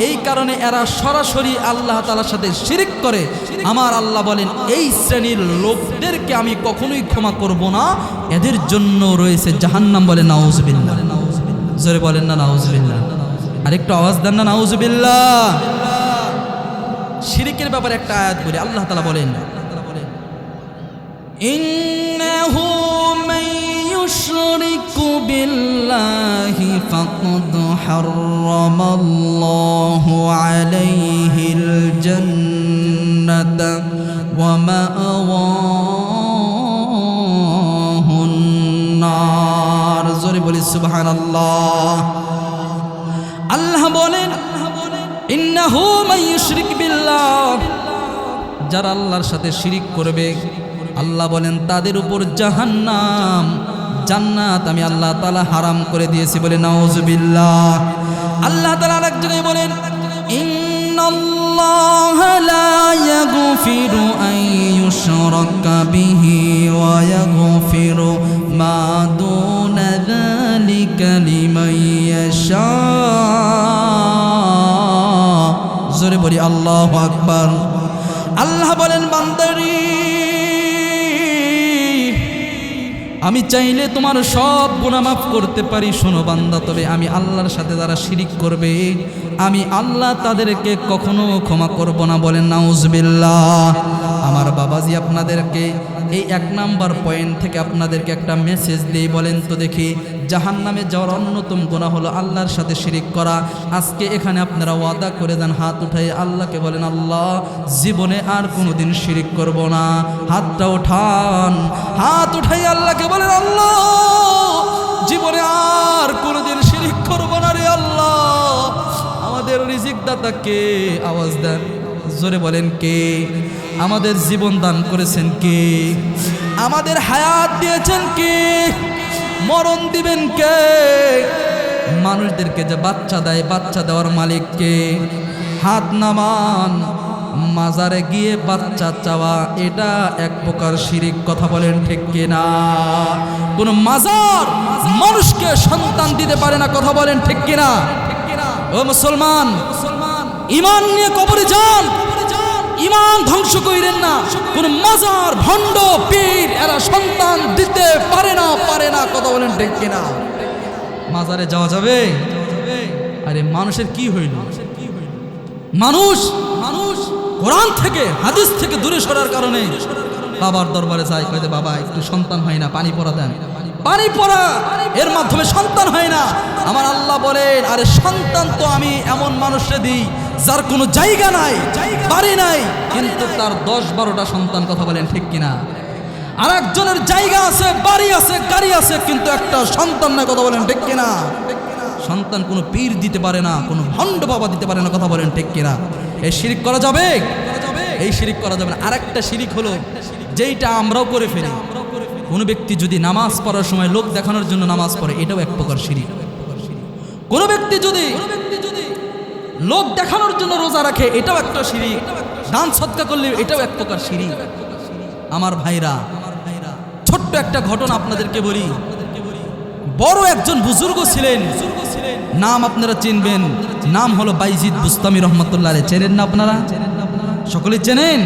এই কারণে এরা সরাসরি আল্লাহ তাআলার সাথে শিরিক করে। আমার আল্লাহ বলেন এই শ্রেণীর লোকদেরকে আমি কখনোই ক্ষমা করব না, এদের জন্য রয়েছে জাহান্নাম। বলেন নাউজুবিল্লাহ। জোরে বলেন না নাউজুবিল্লাহ। আরেকটু আওয়াজ দেন না নাউজুবিল্লাহ। শিরিকের ব্যাপারে একটা আয়াত বলি, আল্লাহ তাআলা বলেন ইন্নাহু মান ইউশরিকু বিল্লাহি ফাকাদ হারামাল্লাহু আলাইহিল জান্নাতা ওয়া মাআওয়াহুন নার। জোরে বলি সুবহানাল্লাহ। আল্লাহ বলেন ইন্নাহু মান ইউশরিক বিল্লাহ, যারা আল্লাহর সাথে শিরিক করবে আল্লাহ বলেন তাদের উপর জাহান্নাম, জান্নাত আমি আল্লাহ তাআলা হারাম করে দিয়েছি। বলে নাউজুবিল্লাহ। আল্লাহ তাআলা আরেক জায়গায় বলেন ইন্নাল্লাহা লা ইয়াগফিরু আন ইউশরাকা বিহি ওয়া ইয়াগফিরু মা দুনা যালিকা লিমান ইয়াশা। জোরে বলি আল্লাহু আকবার। আল্লাহ বলেন বান্দারি আমি চাইলে তোমার সব গুনাহ মাফ করতে পারি। শোনো বান্দা, তবে আমি আল্লাহর সাথে যারা শিরিক করবে আমি আল্লাহ তাদেরকে কখনো ক্ষমা করব না। বলেন নাউজুবিল্লাহ। আমার বাবাজি আপনাদেরকে এই 1 নাম্বার পয়েন্ট থেকে আপনাদেরকে একটা মেসেজ দিই। বলেন তো দেখি, জাহান্নামে যাওয়ার অন্যতম গুনাহ হলো আল্লাহর সাথে শিরিক করা। আজকে এখানে আপনারা ওয়াদা করে দেন, হাত উঠাই আল্লাহকে বলেন আল্লাহ জীবনে আর কোনোদিন শিরিক করব না। হাতটা উঠান, হাত উঠাই আল্লাহকে বলেন আল্লাহ জীবনে আর কোনোদিন শিরিক করব না রে আল্লাহ। আমাদের রিজিক দাতা কে? আওয়াজ দেন, জোরে বলেন কে? আমাদের জীবন দান করেছেন কে? আমাদের হায়াত দিয়েছেন কে? মরণ দিবেন কে? মানুষদেরকে যে বাচ্চা দেয়, বাচ্চা দেওয়ার মালিক কে? হাত নামান। মাজারে গিয়ে বাচ্চা চাওয়া এটা এক প্রকার শিরিক। কথা বলেন ঠিক কিনা? কোন মাজার মানুষকে সন্তান দিতে পারে না। কথা বলেন ঠিক কিনা? ও মুসলমান, ঈমান নিয়ে কবরে যান, ঈমান ধ্বংস কইরেন না। কোন মাজার ভণ্ড পীর এরা সন্তান দিতে পারে না। কথা বলেন ঠিক কিনা? মাজারে যাওয়া যাবে? আরে মানুষের কি হইল? মানুষ কোরআন থেকে হাদিস থেকে দূরে সরার কারণে বাবার দরবারে যায়, কইতে বাবা একটু সন্তান হয় না, পানি পড়া দেন। পানি পড়া এর মাধ্যমে সন্তান হয় না। আমার আল্লাহ বলেন আরে সন্তান তো আমি এমন মানুষকে দিই যার কোনো জায়গা নাই, বাড়ি নাই, কিন্তু তার 10-12টা সন্তান। কথা বলেন ঠিক কিনা? আর একজনের জায়গা আছে, বাড়ি আছে, গাড়ি আছে, কিন্তু একটা সন্তান নাই। কথা বলেন ঠিক কিনা? সন্তান কোনো পীর দিতে পারে না, কোনো ভণ্ড বাবা দিতে পারে না। কথা বলেন ঠিক কিনা? এই শিরিক করা যাবে? এই শিরিক করা যাবে না। আরেকটা শিরিক হলো যেইটা আমরাও করে ফেলি। কোনো ব্যক্তি যদি নামাজ পড়ার সময় লোক দেখানোর জন্য নামাজ পড়ে, এটাও এক প্রকার শিরিক। কোনো ব্যক্তি যদি লোক দেখানোর জন্য রোজা রাখে, এটাও একটা শিরিক। দান সদকা করলে এটাও এক প্রকার শিরিক। আমার ভাইরা, ছোট্ট একটা ঘটনা আপনাদেরকে বলি। বড় একজন বুজুর্গ ছিলেন, নাম আপনারা চিনবেন, নাম হলো বাইজিদ বুস্তামি রহমতুল্লাহ আলাইহি। চেনেন না আপনারা? সকলে চেনেন?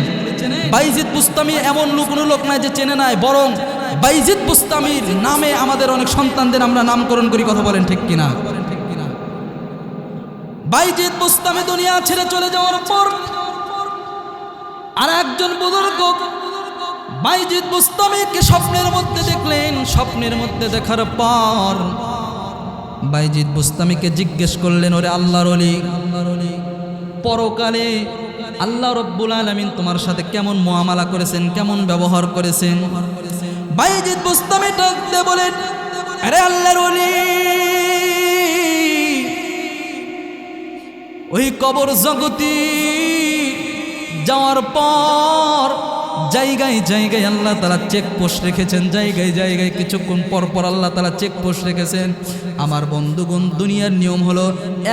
বাইজিদ বুস্তামি এমন কোনো লোক নাই যে চেনে নাই, বরং বাইজিদ বুস্তামির নামে আমাদের অনেক সন্তানদের আমরা নামকরণ করি, কথা বলেন ঠিক কিনা? বাইজিদ বুস্তামি দুনিয়া ছেড়ে চলে যাওয়ার পর আর একজন বুজুর্গ বাইজিদ বুস্তামিকে স্বপ্নের মধ্যে দেখলেন। স্বপ্নের মধ্যে দেখার পর বাইজিদ বুস্তামিকে জিজ্ঞেস করলেন, ওরে আল্লাহর ওলি, পরকালে আল্লাহ রব্বুল আলামিন তোমার সাথে কেমন মুআমালা করেছেন, কেমন ব্যবহার করেছেন? বাইজিদ বুস্তামি ডাক দিয়ে বলেন, আরে আল্লাহর ওলি, ওই কবর জগতে যাওয়ার পর জায়গায় জায়গায় আল্লাহ তাআলা চেকপোস্ট রেখেছেন, জায়গায় জায়গায় কিছুক্ষণ পর পর আল্লাহ তাআলা চেকপোস্ট রেখেছেন। আমার বন্ধুগণ, দুনিয়ার নিয়ম হলো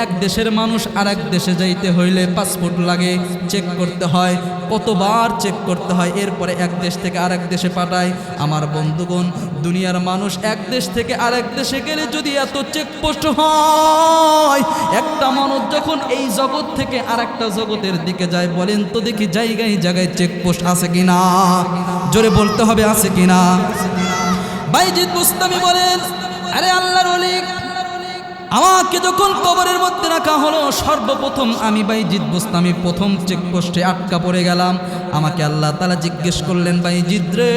এক দেশের মানুষ আর এক দেশে যাইতে হইলে পাসপোর্ট লাগে, চেক করতে হয়, কতবার চেক করতে হয়, এরপরে এক দেশ থেকে আরেক দেশে পাঠায়। আমার বন্ধুগণ, দুনিয়ার মানুষ এক দেশ থেকে আরেক দেশে গেলে যদি এত চেকপোস্ট হয়, একটা মানুষ যখন এই জগৎ থেকে আরেকটা জগতের দিকে যায়, বলেন তো দেখি জায়গায় জায়গায় চেকপোস্ট আছে কিনা? জোরে বলতে হবে, আছে কিনা? বাইজিদ বুস্তামি বলেন, আরে আল্লাহর ওলি, আমাকে যখন কবরের মধ্যে রাখা হলো, সর্বপ্রথম আমি বাইজিদ বুস্তামি প্রথম চেকপোস্টে আটকা পড়ে গেলাম। আমাকে আল্লাহ তাআলা জিজ্ঞেস করলেন, বাইজিদ রে,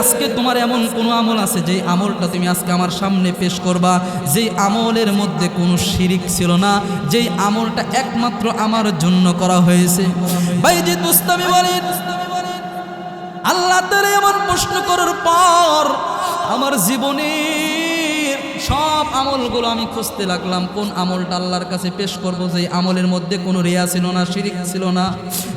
আজকে তোমার এমন কোনো আমল আছে যেই আমলটা তুমি আজকে আমার সামনে পেশ করবা, যেই আমলের মধ্যে কোনো শিরিক ছিল না, যেই আমলটা একমাত্র আমার জন্য করা হয়েছে? বাইজিদ বুস্তামি বলেন, আল্লাহ তাআলা এমন প্রশ্ন করার পর আমার জীবনে সব আমলগুলো আমি খুঁজতে লাগলাম, কোন আমলটা আল্লাহর কাছে পেশ করব যে আমলের মধ্যে কোনো রিয়া ছিল না, শিরিক ছিল না।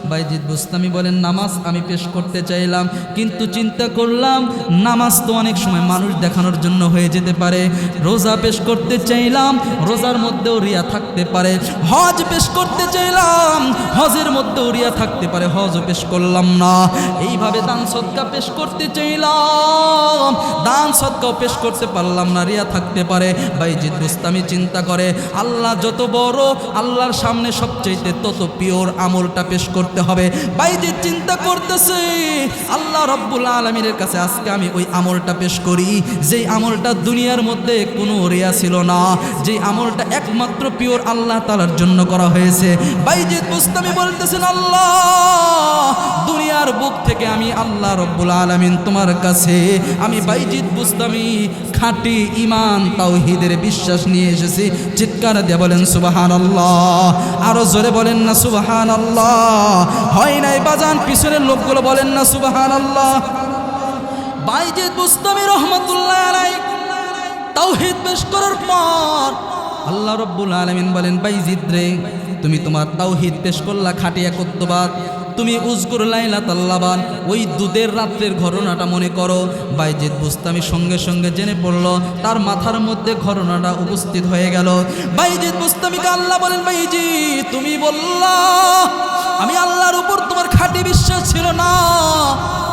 বাইজিদ বুস্তামি বলেন, নামাজ আমি পেশ করতে চাইলাম, কিন্তু চিন্তা করলাম নামাজ তো অনেক সময় মানুষ দেখানোর জন্য হয়ে যেতে পারে। রোজা পেশ করতে চাইলাম, রোজার মধ্যেও রিয়া থাকতে পারে। হজ পেশ করতে চাইলাম, হজের মধ্যেও রিয়া থাকতে পারে, হজও পেশ করলাম না। এইভাবে দান সদকা পেশ করতে চাইলাম, দান সদকাও পেশ করতে পারলাম না, রিয়া থাকতে পারে। বাইজিদ বুস্তামি চিন্তা করে, আল্লাহ যত বড়, আল্লাহর সামনে সবচেয়ে তত পিওর আমলটা পেশ করতে হবে। বাইজিদ চিন্তা করতেছে, আল্লাহ রব্বুল আলামিনের কাছে আজকে আমি ওই আমলটা পেশ করি যেই আমলটা দুনিয়ার মধ্যে কোনো রিয়া ছিল না, যেই আমলটা একমাত্র পিওর আল্লাহ তাআলার জন্য করা হয়েছে। বাইজিদ বুস্তামি বলতেছেন, আল্লাহ, দুনিয়ার বুক থেকে আমি আল্লাহ রব্বুল আলামিন তোমার কাছে আমি বাইজিদ বুস্তামি খাঁটি ঈমান তাওহীদের বিশ্বাস নিয়ে এসেছি। চিৎকার দিয়ে বলেন সুবহানাল্লাহ, আরো জোরে বলেন না সুবহানাল্লাহ। হয় নাই বাজান, পিছনের লোকগুলো বলেন না সুবহানাল্লাহ। বাইজিদ বুস্তামি রহমাতুল্লাহ আলাইহি তাওহীদ পেশ করার পর আল্লাহ রব্বুল আলামিন বলেন, বাইজিদ রে, তুমি তোমার তাওহীদ পেশ করলা, খাঁটি একত্ববাদ, তুমি উজকুর লাইলাতাল লাবান, ওই দুধের রাত্রের ঘটনাটা মনে করো। বাইজিদ বুস্তামি সঙ্গে সঙ্গে জেনে পড়ল, তার মাথার মধ্যে ঘটনাটা উপস্থিত হয়ে গেল। বাইজিদ বুস্তামিকে আল্লাহ বলেন, বাইজিদ, তুমি বললা আমি আল্লাহর উপর তোমার খাঁটি বিশ্বাস ছিল না।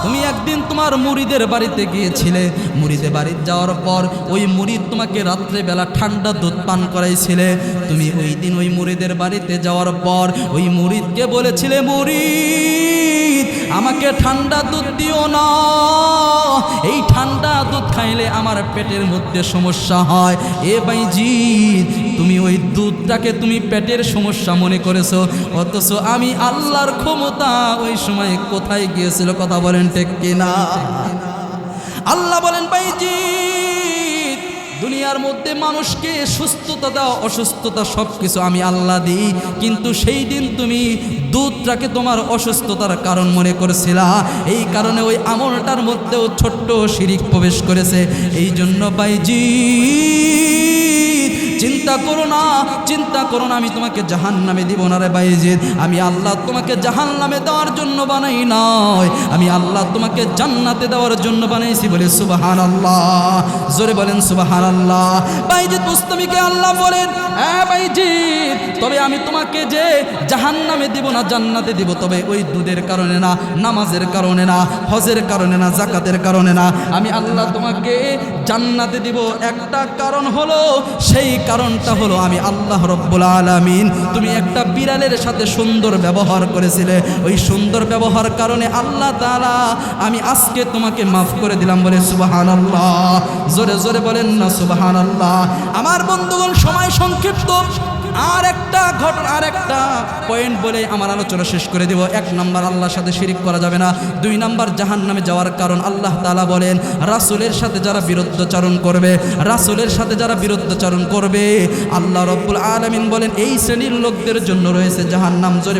তুমি একদিন তোমার মুরিদের বাড়িতে গিয়েছিলে, মুরিদের বাড়িতে যাওয়ার পর ওই মুরিদ তোমাকে রাত্রেবেলা ঠান্ডা দুধ পান করাইছিলে। তুমি ওই দিন ওই মুরিদের বাড়িতে যাওয়ার পর ওই মুরিদকে বলেছিলে, মুরিদ, আমাকে ঠান্ডা দুধ দিও না, এই ঠান্ডা দুধ খাইলে আমার পেটের মধ্যে সমস্যা হয়। এ বাইজিদ, তুমি ওই দুধটাকে তুমি পেটের সমস্যা মনে করেছো, অথচ আমি আল্লাহর ক্ষমতা ওই সময় কোথায় গিয়েছিল? কথা বলেন ঠিক কিনা? আল্লাহ বলেন, বাইজিদ, দুনিয়ার মধ্যে মানুষকে সুস্থতা দাও, অসুস্থতা সব কিছু আমি আল্লাহ দিই, কিন্তু সেই দিন তুমি দুধটাকে তোমার অসুস্থতার কারণ মনে করেছিলা, এই কারণে ওই আমলটার মধ্যেও ছোট্ট শিরিক প্রবেশ করেছে। এই জন্য বাইজিদ, চিন্তা করো না, চিন্তা করো না, আমি তোমাকে জাহান্নামে দিব না রে বাইজিদ। আমি আল্লাহ তোমাকে জাহান্নামে দেওয়ার জন্য বানাই নাই, আমি আল্লাহ তোমাকে জান্নাতে দেওয়ার জন্য বানাইছি। বলে সুবহানাল্লাহ, জোরে বলেন সুবহানাল্লাহ। বাইজিদ বুস্তামিকে আল্লাহ বলেন, হ্যাঁ বাইজিদ, তবে আমি তোমাকে যে জাহান্নামে দিব না, জান্নাতে দিব, তবে ওই দুধের কারণে না, নামাজের কারণে না, হজের কারণে না, যাকাতের কারণে না, আমি আল্লাহ তোমাকে জান্নাতে দিব। একটা কারণ হলো, সেই কারণটা হলো আমি আল্লাহ রব্বুল আলামিন। তুমি একটা বিড়ালের সাথে সুন্দর ব্যবহার করেছিলে, ওই সুন্দর ব্যবহার কারণে আল্লাহ তাআলা আমি আজকে তোমাকে মাফ করে দিলাম। বলে সুবহানাল্লাহ, জোরে জোরে বলেন না সুবহানাল্লাহ। আমার বন্ধুগণ, সময় সংক্ষিপ্ত, আর একটা ঘটনা, আর একটা পয়েন্ট বলে আমার আলোচনা শেষ করে দেব। 1 নম্বর, আল্লাহর সাথে শিরিক করা যাবে না। 2 নম্বর, জাহান্নামে যাওয়ার কারণ। আল্লাহ তাআলা বলেন, রাসূলের সাথে যারা বিরুদ্ধাচরণ করবে, রাসূলের সাথে যারা বিরুদ্ধাচরণ করবে, আল্লাহ রব্বুল আলামিন বলেন এই শ্রেণীর লোকদের জন্য রয়েছে জাহান্নাম। জোরে